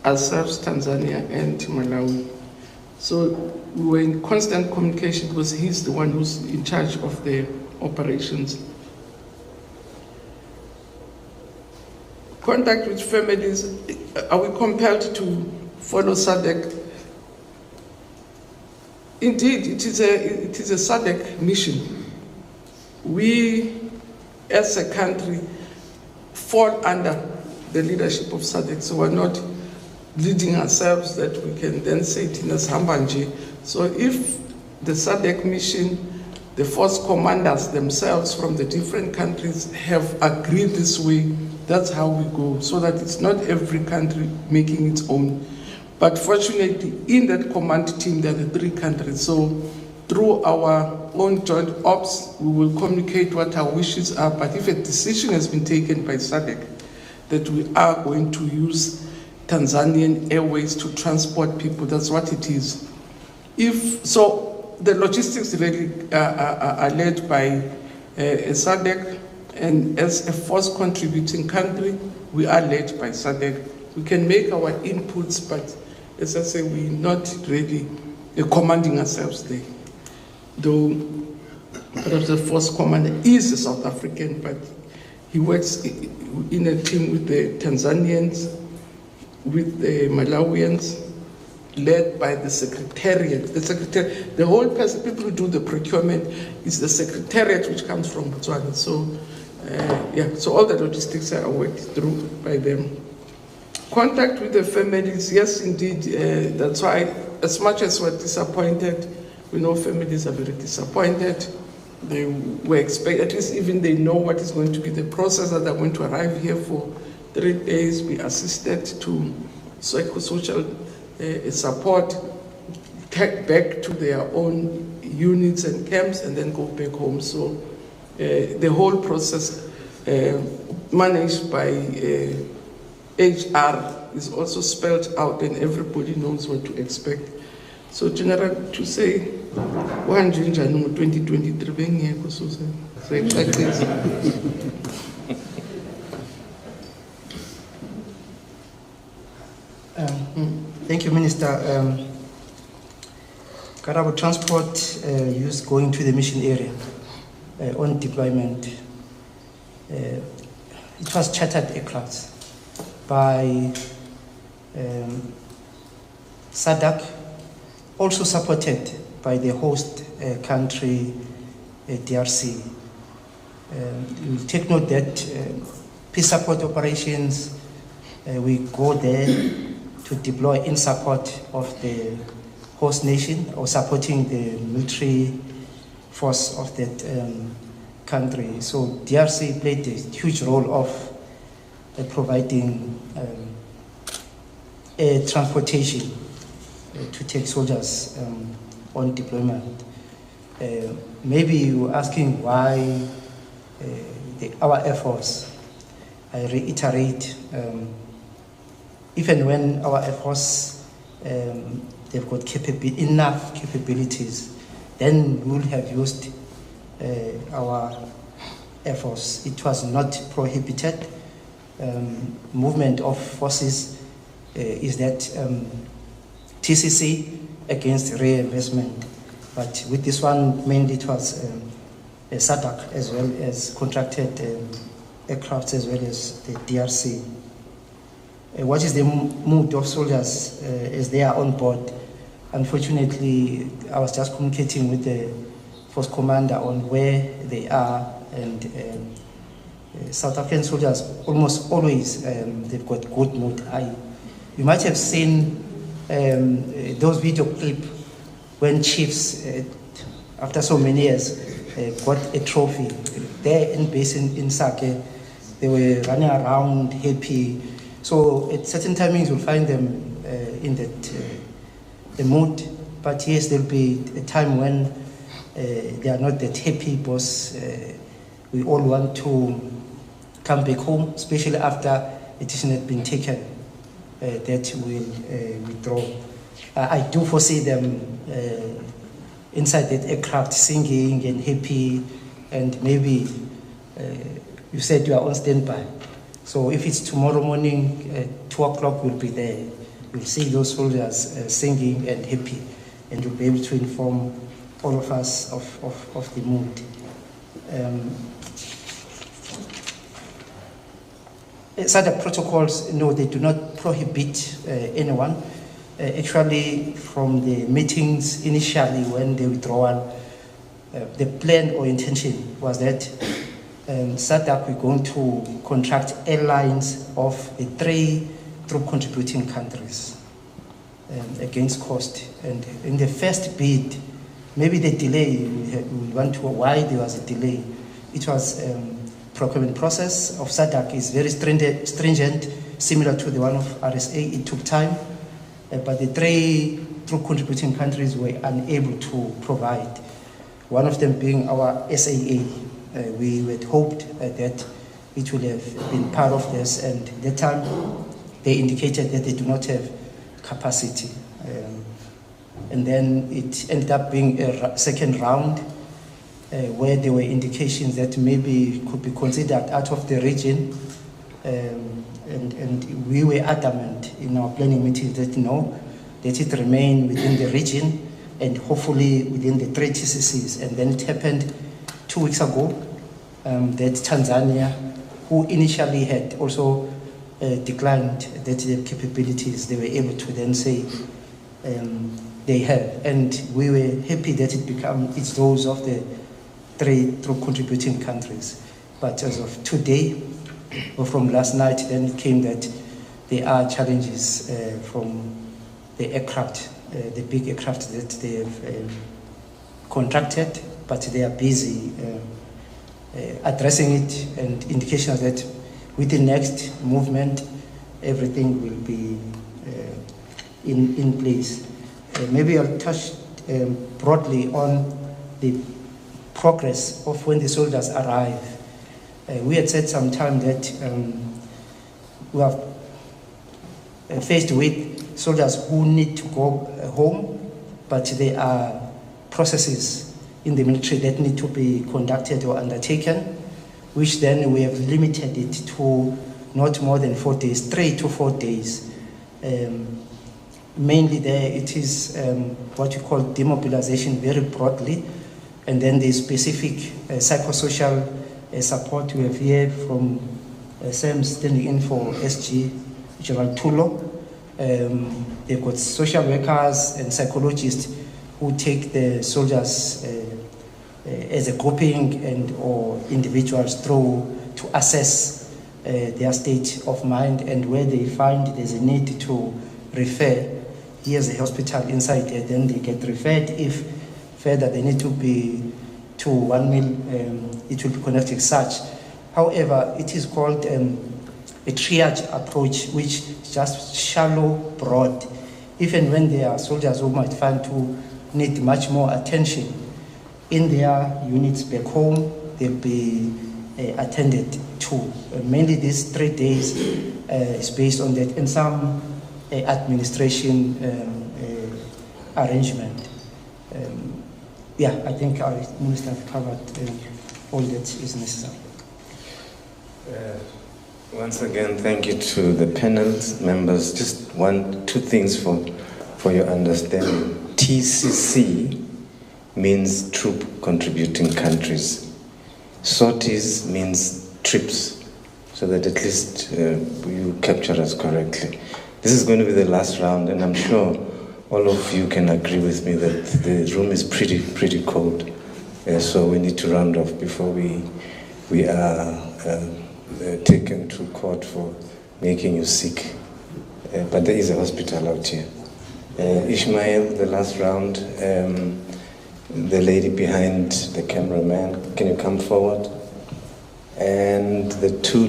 ourselves, Tanzania and Malawi. So we were in constant communication because he's the one who's in charge of the operations. Contact with families, are we compelled to follow SADC? Indeed, it is a SADC mission. We, as a country, fall under the leadership of SADC, so we're not leading ourselves that we can then say Tinas Hambanje. So if the SADC mission, the force commanders themselves from the different countries have agreed this way, that's how we go, so that it's not every country making its own. But fortunately, in that command team, there are the 3 countries. So through our own joint ops, we will communicate what our wishes are. But if a decision has been taken by SADC that we are going to use Tanzanian airways to transport people, that's what it is. If so, the logistics really are led by SADC, and as a force contributing country, we are led by SADC. We can make our inputs, but as I say, we're not really commanding ourselves there. Though perhaps the force commander is a South African, but he works in a team with the Tanzanians, with the Malawians, led by the secretariat. The whole person, people who do the procurement, is the secretariat which comes from Botswana. So, so all the logistics are worked through by them. Contact with the families, yes, indeed. That's why, as much as we're disappointed, we know families are very disappointed. They were expecting, at least even they know what is going to be the process, that they're going to arrive here for 3 days, be assisted to psychosocial support, take back to their own units and camps, and then go back home. So the whole process managed by HR is also spelled out, and everybody knows what to expect. So General, to say, 2023, thank you, Minister. Karabo transport use going to the mission area on deployment. It was chartered aircraft by SADC, also supported by the host country, DRC. You take note that peace support operations, we go there to deploy in support of the host nation or supporting the military force of that country. So DRC played a huge role of providing air transportation to take soldiers on deployment. Maybe you're asking why our Air Force, I reiterate, even when our Air Force, they've got enough capabilities, then we would have used our Air Force. It was not prohibited. Movement of forces is that TCC against reinvestment. But with this one, mainly it was SADC as well as contracted aircraft as well as the DRC. What is the mood of soldiers as they are on board? Unfortunately, I was just communicating with the force commander on where they are, and South African soldiers almost always they've got good mood. You might have seen those video clips when chiefs, after so many years, got a trophy. There in base in Sake, they were running around happy. So at certain timings you'll find them in that mood. But yes, there'll be a time when they are not that happy because we all want to come back home, especially after a decision had been taken that will withdraw. I do foresee them inside that aircraft singing and happy, and maybe you said you are on standby. So if it's tomorrow morning, 2 o'clock, we'll be there. You'll see those soldiers singing and happy, and you'll be able to inform all of us of the mood. SANDF protocols, no, they do not prohibit anyone. Actually, from the meetings initially when the withdrawal, the plan or intention was that SANDF we're going to contract airlines of the 3 troop contributing countries against cost. And in the first bid, maybe the delay, we want to know why there was a delay. It was procurement process of SADC is very stringent, similar to the one of RSA. It took time, but the 3 troop contributing countries were unable to provide. One of them being our SAA. We had hoped that it would have been part of this, and at that time they indicated that they do not have capacity. And then it ended up being a second round where there were indications that maybe could be considered out of the region. And we were adamant in our planning meeting that no, that it remain within the region and hopefully within the 3 TCCs. And then it happened 2 weeks ago that Tanzania, who initially had also declined that their capabilities, they were able to then say they have. And we were happy that it's those of the 3 troop contributing countries. But as of today, or from last night, then it came that there are challenges from the aircraft, the big aircraft that they have contracted, but they are busy addressing it, and indications that with the next movement, everything will be in place. Maybe I'll touch broadly on the progress of when the soldiers arrive. We had said sometime that we are faced with soldiers who need to go home, but there are processes in the military that need to be conducted or undertaken, which then we have limited it to not more than 4 days, 3 to 4 days. Mainly there it is what you call demobilization very broadly, and then the specific psychosocial support we have here from Sam standing in for SG, General Tulo. They've got social workers and psychologists who take the soldiers as a grouping and or individuals through to assess their state of mind, and where they find there's a need to refer, here's a hospital inside there, then they get referred. If further they need to be to 1 mil, it will be connected such. However, it is called a triage approach, which is just shallow, broad. Even when there are soldiers who might find to need much more attention in their units back home, they'll be attended to. Mainly these 3 days is based on that, and some administration arrangement. Yeah, I think our minister have covered all that is necessary. Once again, thank you to the panel's members. Just 2 things for your understanding. TCC means troop contributing countries. SOTIs means trips, so that at least you capture us correctly. This is going to be the last round, and I'm sure all of you can agree with me that the room is pretty cold. So we need to round off before we are taken to court for making you sick. but there is a hospital out here. Ishmael, the last round, the lady behind the cameraman, can you come forward? And the two,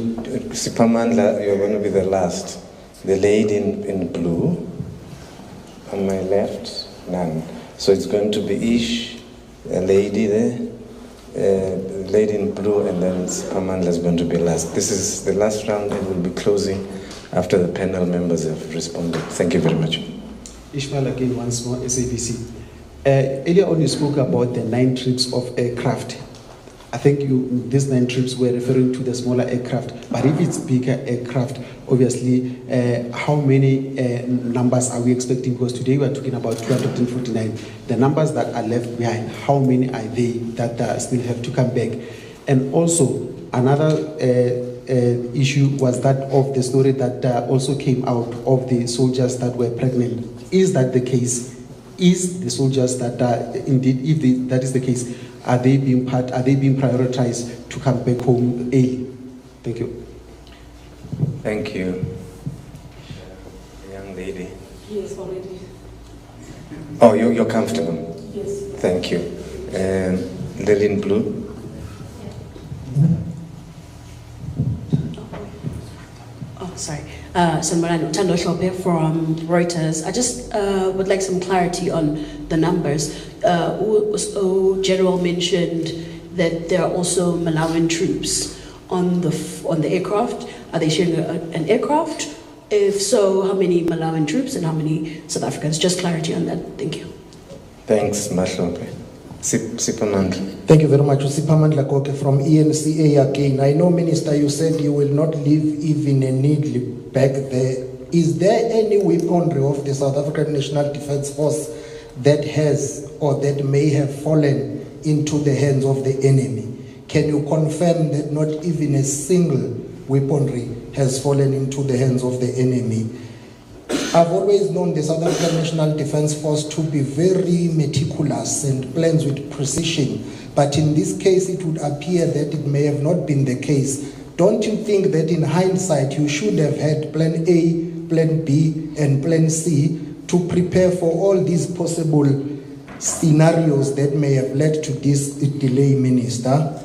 Sipamandla, you're going to be the last. The lady in blue, on my left, none. So it's going to be Ish, a lady there, the lady in blue, and then Sipamandla is going to be last. This is the last round, and we'll be closing after the panel members have responded. Thank you very much. Ishmael again once more, SABC. Earlier on you spoke about the 9 trips of aircraft. I think these 9 trips were referring to the smaller aircraft, but if it's bigger aircraft, obviously, how many numbers are we expecting? Because today we are talking about 249. The numbers that are left behind, how many are they that still have to come back? And also, another issue was that of the story that also came out of the soldiers that were pregnant. Is that the case? Is the soldiers that indeed, if that is the case, are they being prioritized to come back home early? Thank you. Thank you. Young lady. Yes, already. Oh, you're comfortable? Yes. Thank you. Lily in blue. Oh, sorry. Sanmarano Tando Shope from Reuters. I just would like some clarity on the numbers. General mentioned that there are also Malawian troops on the aircraft. Are they sharing an aircraft? If so, how many Malawian troops and how many South Africans? Just clarity on that. Thank you. Thanks, Mahlope. Sipamandla. Thank you very much. Sipamandla Koke from ENCA again. I know, Minister, you said you will not leave even a needle back there. Is there any weaponry of the South African National Defence Force that has or that may have fallen into the hands of the enemy? Can you confirm that not even a single weaponry has fallen into the hands of the enemy? I've always known the South African National Defence Force to be very meticulous and plans with precision, but in this case it would appear that it may have not been the case. Don't you think that in hindsight you should have had plan A, plan B and plan C to prepare for all these possible scenarios that may have led to this delay, Minister?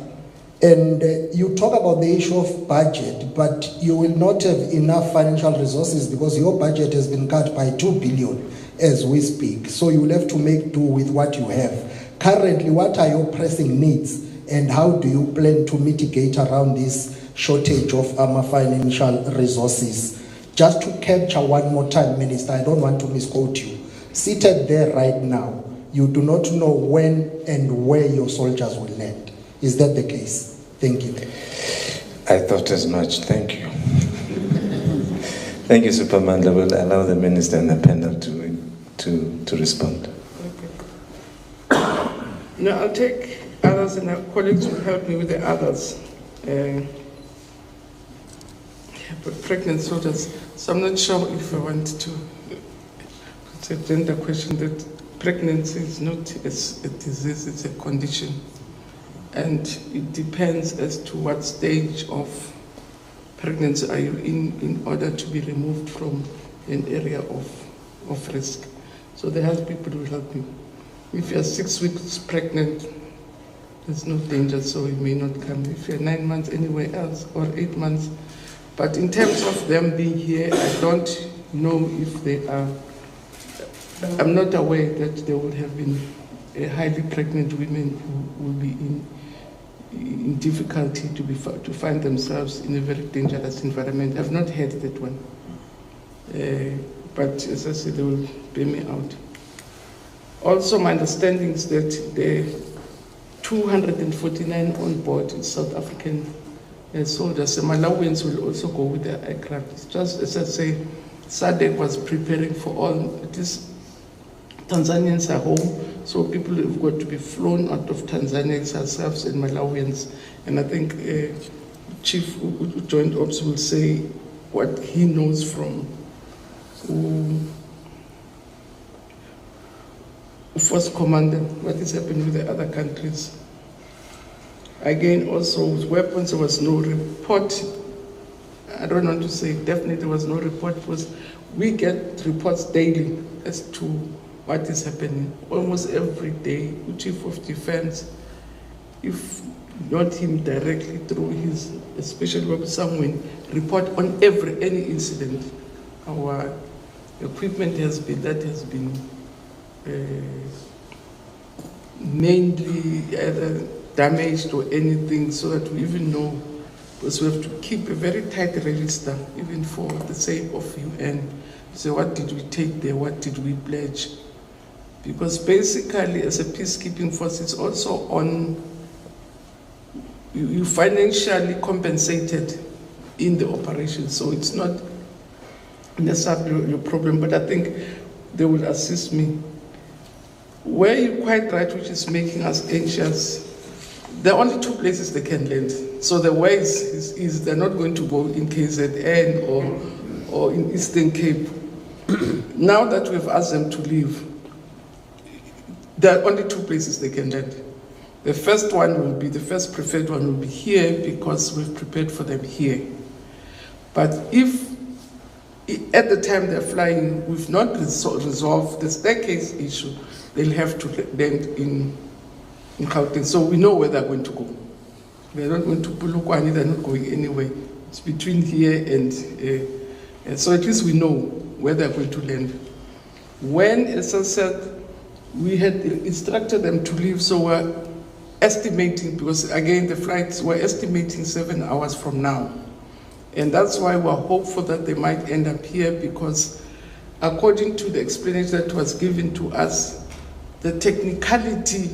And you talk about the issue of budget, but you will not have enough financial resources because your budget has been cut by 2 billion as we speak. So you will have to make do with what you have. Currently, what are your pressing needs and how do you plan to mitigate around this shortage of financial resources? Just to capture one more time, Minister, I don't want to misquote you. Seated there right now, you do not know when and where your soldiers will land. Is that the case? Thank you. I thought as much. Thank you. Thank you, Supermandla. We'll allow the Minister and the panel to respond. Okay. Now I'll take others and our colleagues will help me with the others. Pregnant soldiers. So I'm not sure if I want to put a gender question that pregnancy is not a disease, it's a condition. And it depends as to what stage of pregnancy are you in order to be removed from an area of risk. So the health people will help you. If you're 6 weeks pregnant, there's no danger, so you may not come. If you're 9 months anywhere else or 8 months. But in terms of them being here, I don't know if they are, I'm not aware that there would have been highly pregnant women who will be in difficulty to find themselves in a very dangerous environment. I've not heard that one. But as I said, they will pay me out. Also, my understanding is that the 249 on board is South African soldiers. The Malawians will also go with their aircraft. It's just, as I say, SANDF was preparing for all. These Tanzanians are home, so people have got to be flown out of Tanzania, ourselves and Malawians. And I think Chief Joint Ops will say what he knows from Force Commander, what is happening with the other countries. Again, also with weapons, there was no report I don't want to say definitely there was no report, because we get reports daily as to what is happening. Almost every day, the Chief of Defense, if not him directly through his special rep somewhere, report on any incident. Our equipment has been mainly either damaged or anything, so that we even know, because we have to keep a very tight register, even for the sake of UN. So what did we take there? What did we pledge? Because basically, as a peacekeeping force, it's also on, you financially compensated in the operation. So it's not necessarily your problem, but I think they will assist me. Where you're quite right, which is making us anxious, there are only two places they can land. So the ways is they're not going to go in KZN or in Eastern Cape. Now that we've asked them to leave, there are only two places they can land. The first one will be, the first preferred one will be here, because we've prepared for them here. But if at the time they're flying, we've not resolved the staircase issue, they'll have to land in Gauteng. So we know where they're going to go. They're not going to Polokwane, they're not going anywhere. It's between here and so at least we know where they're going to land. When, as I said, we had instructed them to leave, so we're estimating, because again the flights, we're estimating 7 hours from now. And that's why we're hopeful that they might end up here, because according to the explanation that was given to us, the technicality,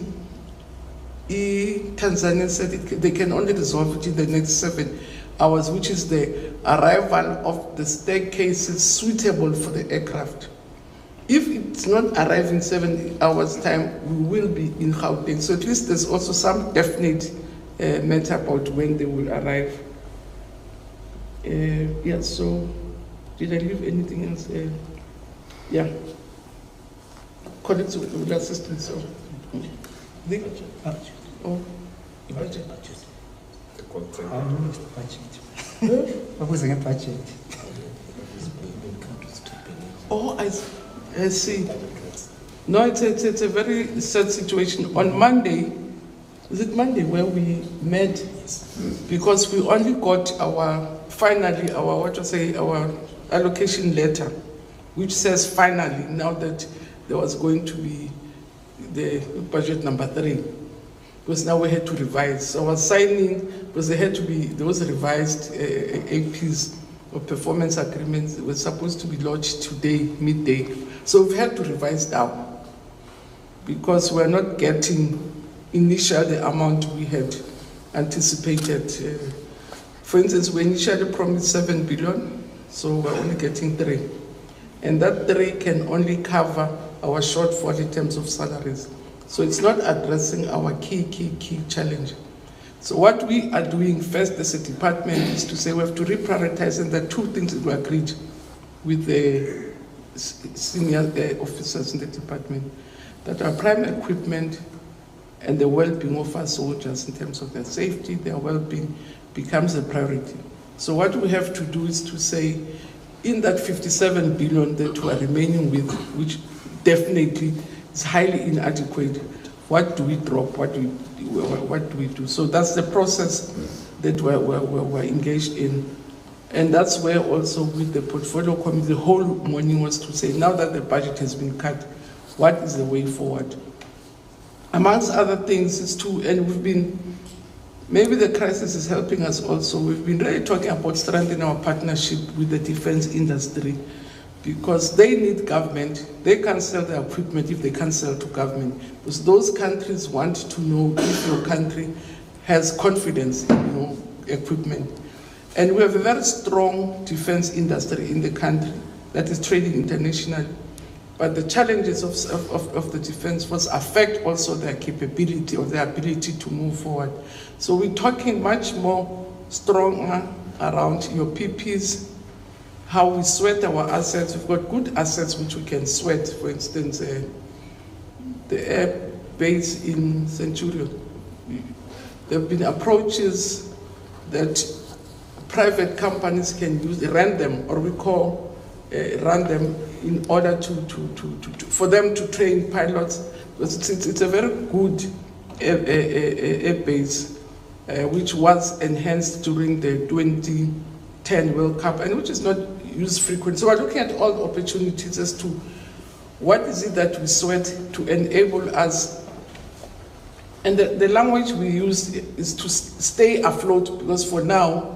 Tanzania said they can only resolve it in the next 7 hours, which is the arrival of the staircases suitable for the aircraft. If it's not arriving 7 hours time, we will be in Gauteng. So at least there's also some definite matter about when they will arrive. Yeah, so did I leave anything else? Yeah. Colleagues will assist me. So. The budget. Oh, the budget. The budget. What was the budget? Oh, I see. No, it's a very sad situation. On Monday, is it Monday where we met? Because we only got our allocation letter, which says finally, now that there was going to be the budget number 3. Because now we had to revise. So I was signing, because there was revised APs or performance agreements that were supposed to be lodged today, midday. So we've had to revise down, because we're not getting initially the amount we had anticipated. For instance, we initially promised 7 billion, so we're only getting 3. And that 3 can only cover our shortfall in terms of salaries. So it's not addressing our key challenge. So what we are doing first as a department is to say we have to reprioritize, and there are 2 things that we agreed with the senior officers in the department, that our prime equipment and the well-being of our soldiers in terms of their safety, their well-being, becomes a priority. So what we have to do is to say, in that 57 billion that we are remaining with, which definitely is highly inadequate, what do we drop, what do we do? So that's the process that we're engaged in. And that's where also with the portfolio committee, the whole morning was to say, now that the budget has been cut, what is the way forward? Amongst other things is and we've been, maybe the crisis is helping us also, we've been really talking about strengthening our partnership with the defense industry, because they need government. They can't sell their equipment if they can't sell to government, because those countries want to know if your country has confidence in your equipment. And we have a very strong defense industry in the country that is trading internationally. But the challenges of the defense force affect also their capability or their ability to move forward. So we're talking much more stronger around your PPs, how we sweat our assets. We've got good assets which we can sweat. For instance, the air base in Centurion. There have been approaches that private companies can rent them, or we call run them, in order for them to train pilots. Because it's a very good air base, which was enhanced during the 2010 World Cup, and which is not used frequently. So we're looking at all the opportunities as to what is it that we sweat to enable us. And the language we use is to stay afloat, because for now,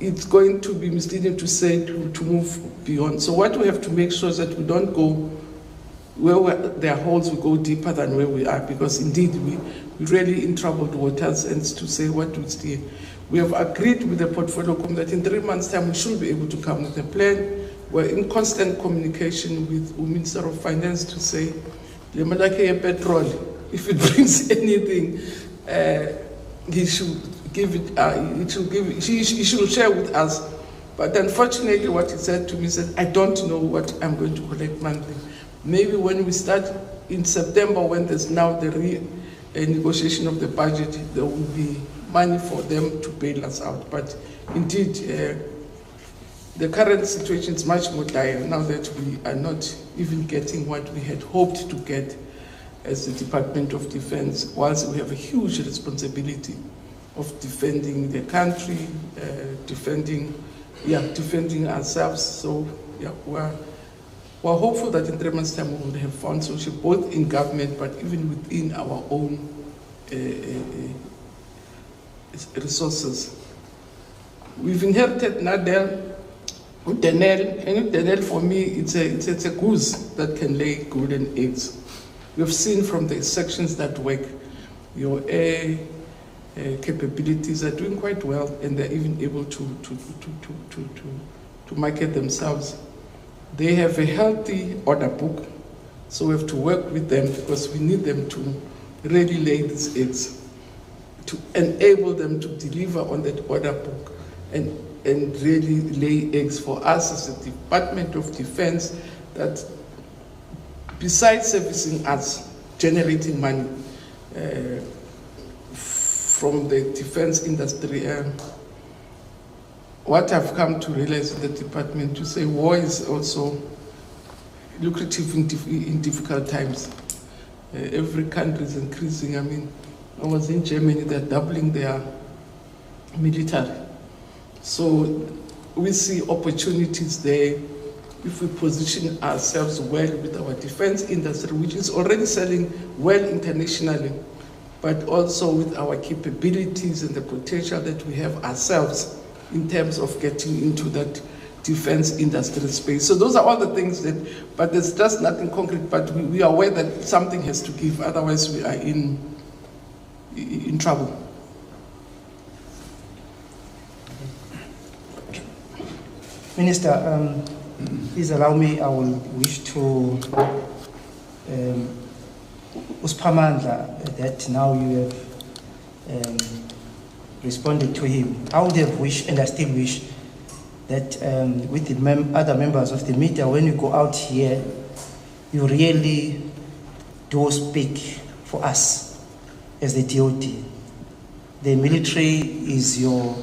it's going to be misleading to say to move beyond. So what we have to make sure is that we don't go where there are holes, we go deeper than where we are, because indeed we're really in troubled waters, and to say what to steer. We have agreed with the portfolio committee that in 3 months' time we should be able to come with a plan. We're in constant communication with the Minister of Finance to say, petrol, if it brings anything, he should give it, he should share with us. But unfortunately, what he said to me said, I don't know what I'm going to collect monthly. Maybe when we start in September, when there's now the negotiation of the budget, there will be money for them to bail us out. But indeed, the current situation is much more dire now that we are not even getting what we had hoped to get as the Department of Defense, whilst we have a huge responsibility of defending the country, defending ourselves. So yeah, we're hopeful that in 3 months' time we will have found solution, both in government but even within our own resources. We've inherited Denel, and Denel for me, it's a goose that can lay golden eggs. We've seen from the sections that work, your air capabilities are doing quite well, and they're even able to market themselves. They have a healthy order book, so we have to work with them, because we need them to really lay these eggs, to enable them to deliver on that order book and really lay eggs for us as a Department of Defense, that besides servicing us, generating money from the defense industry, what I've come to realize in the department, to say war is also lucrative in difficult times. Every country is increasing. I mean, I was in Germany, they're doubling their military. So we see opportunities there if we position ourselves well with our defense industry, which is already selling well internationally, but also with our capabilities and the potential that we have ourselves in terms of getting into that defense industry space. So those are all the things that, but there's just nothing concrete, but we are aware that something has to give, otherwise we are in trouble. Minister, please allow me, I will wish to Uspamandla, that now you have responded to him. I would have wished, and I still wish, that with the other members of the media, when you go out here, you really do speak for us as the DOD. The military is your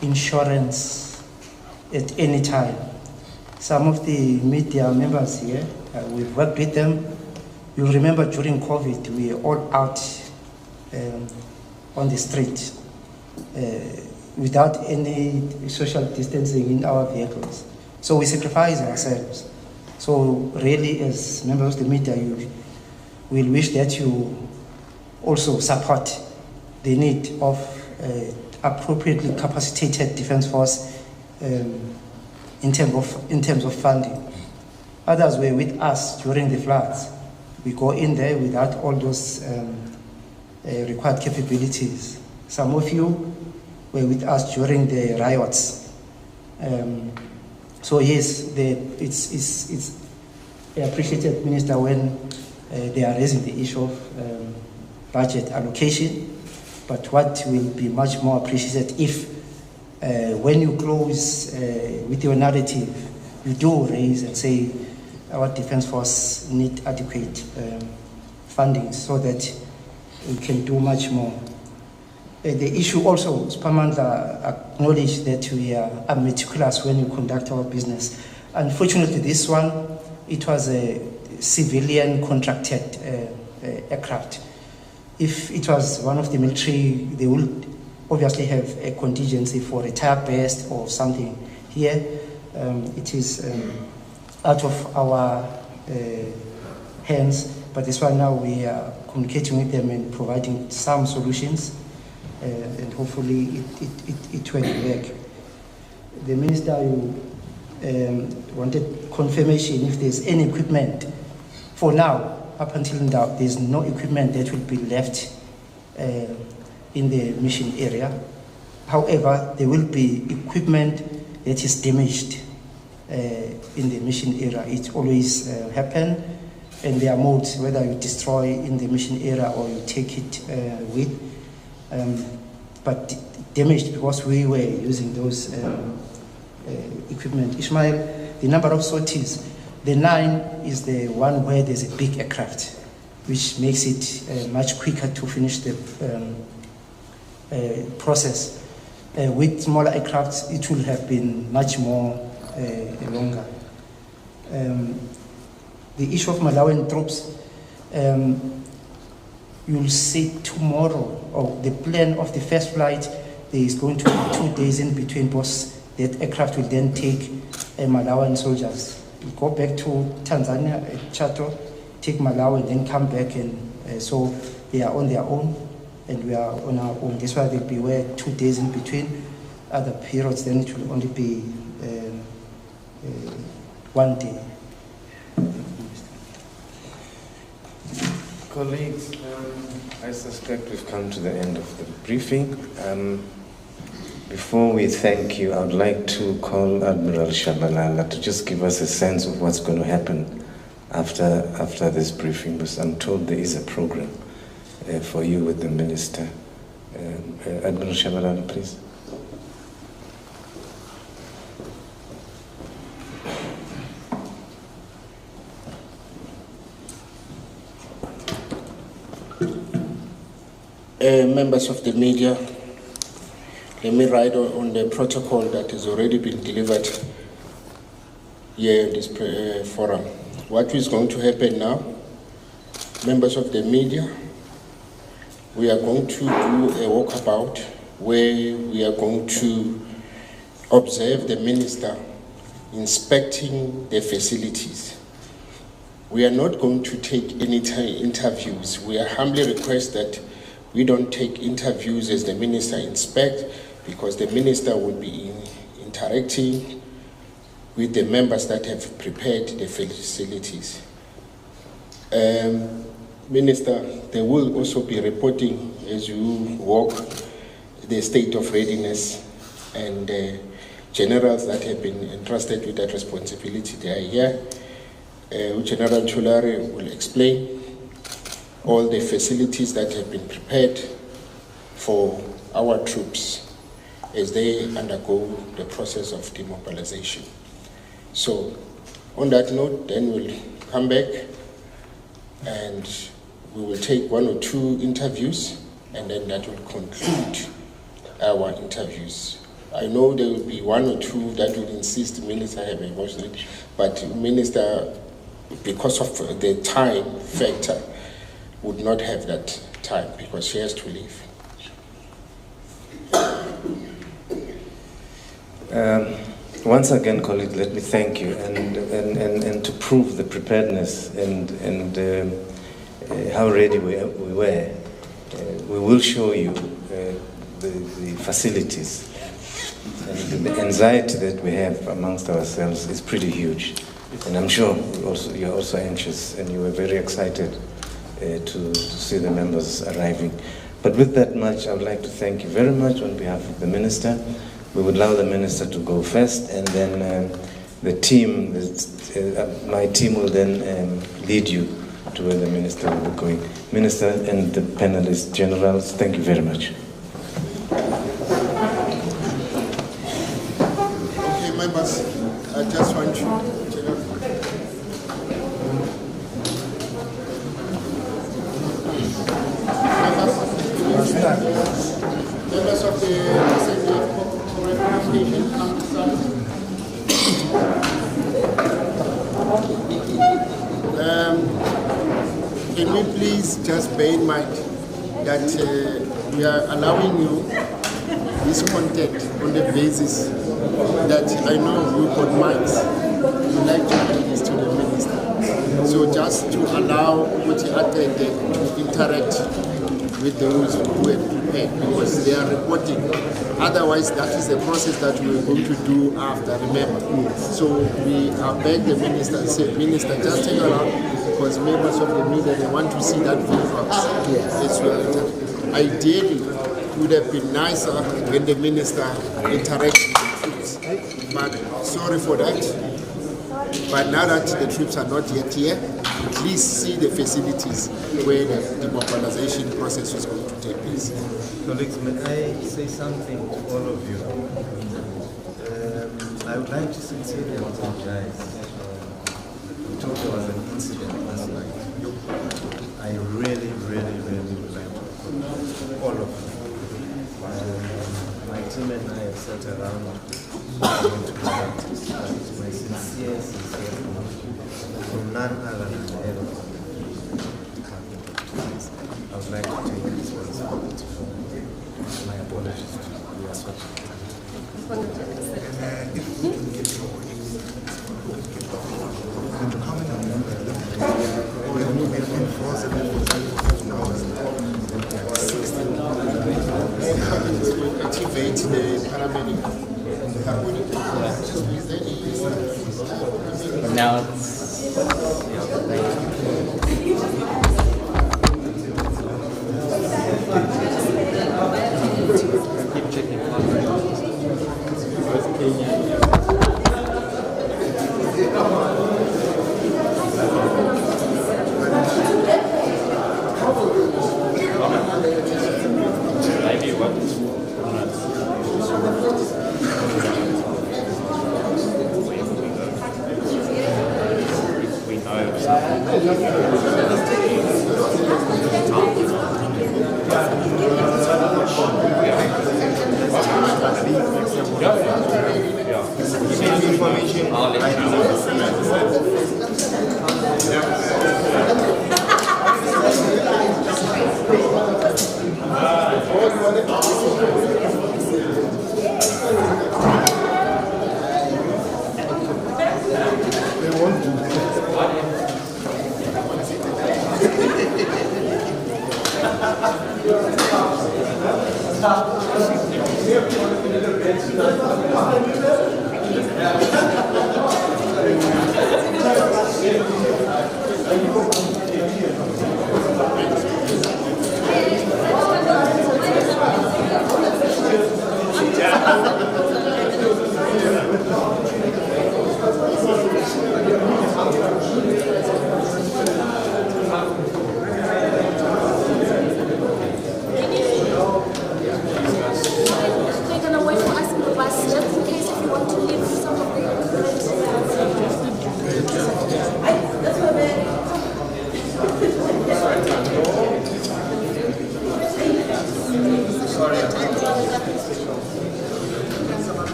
insurance at any time. Some of the media members here, we've worked with them. You'll remember during COVID, we were all out on the street without any social distancing in our vehicles. So we sacrifice ourselves. So really, as members of the media, we'll wish that you also support the need of appropriately capacitated defense force in terms of funding. Others were with us during the floods. We go in there without all those required capabilities. Some of you were with us during the riots. So yes, it's appreciated, Minister, when they are raising the issue of budget allocation. But what will be much more appreciated if when you close with your narrative, you do raise and say our defense force need adequate funding so that we can do much more. The issue also, Spamandla acknowledged that we are meticulous when we conduct our business. Unfortunately, this one, it was a civilian contracted aircraft. If it was one of the military, they would obviously have a contingency for a tire burst or something. Here, it is out of our hands, but this one now we are communicating with them and providing some solutions, and hopefully it will work. The minister wanted confirmation if there's any equipment. For now, up until now, there's no equipment that will be left in the mission area. However, there will be equipment that is damaged in the mission area. It always happens, and there are modes, whether you destroy in the mission area or you take it with. But damaged because we were using those equipment. Ishmael, the number of sorties, the 9 is the one where there's a big aircraft, which makes it much quicker to finish the process. With smaller aircraft, it will have been much more longer. The issue of Malawian troops, you'll see tomorrow, or the plan of the first flight, there is going to be 2 days in between, because that aircraft will then take Malawian soldiers. We'll go back to Tanzania, Chato, take Malawi, and then come back, and so they are on their own, and we are on our own. That's why they'll be 2 days in between. Other periods, then it will only be 1 day. Colleagues, I suspect we've come to the end of the briefing. Before we thank you, I would like to call Admiral Shabalala to just give us a sense of what's going to happen after this briefing, because I'm told there is a program for you with the minister. Admiral Shabalala, please. Members of the media, let me write on the protocol that has already been delivered here in this forum. What is going to happen now? Members of the media, we are going to do a walkabout where we are going to observe the minister inspecting the facilities. We are not going to take any interviews. We are humbly request that we don't take interviews as the minister inspects, because the minister will be interacting with the members that have prepared the facilities. Minister, they will also be reporting as you walk the state of readiness, and generals that have been entrusted with that responsibility, they are here. General Chulare will explain all the facilities that have been prepared for our troops as they undergo the process of demobilization. So, on that note, then we'll come back and we will take 1 or 2 interviews, and then that will conclude our interviews. I know there will be 1 or 2 that will insist the minister have a voice, but minister, because of the time factor, would not have that time because she has to leave. Once again, colleagues, let me thank you, and to prove the preparedness and how ready we were, we will show you the facilities, and the anxiety that we have amongst ourselves is pretty huge, and I'm sure you're also anxious, and you were very excited to see the members arriving. But with that much, I would like to thank you very much on behalf of the minister. We would allow the minister to go first, and then the team, my team will then lead you to where the minister will be going. Minister and the panelists, generals, thank you very much. Okay, members, I just want you. Start. Members of the SANDF representation, come to can we please just bear in mind that we are allowing you this content on the basis that I know you got minds. You like to do this to the minister. So just to allow what you attended to interact with those who have prepared, because they are reporting. Otherwise, that is the process that we are going to do after, remember. So we beg the minister and say, Minister, just take around, because members of the media, they want to see that video. Yes. Ideally, it would have been nicer when the minister interacts with the troops. But sorry for that. But now that the troops are not yet here, at least see the facilities where the demobilization process is going to take place. Colleagues, may I say something to all of you? I would like to sincerely apologize. We thought there was an incident last night. I really would like to apologize to all of you. My team and I have sat around to practice. My sincere from none other than the head of the Department of Defense. I would like to take responsibility for my apologies to you. We are such activate the paramedic. Now it's keep checking. Stop.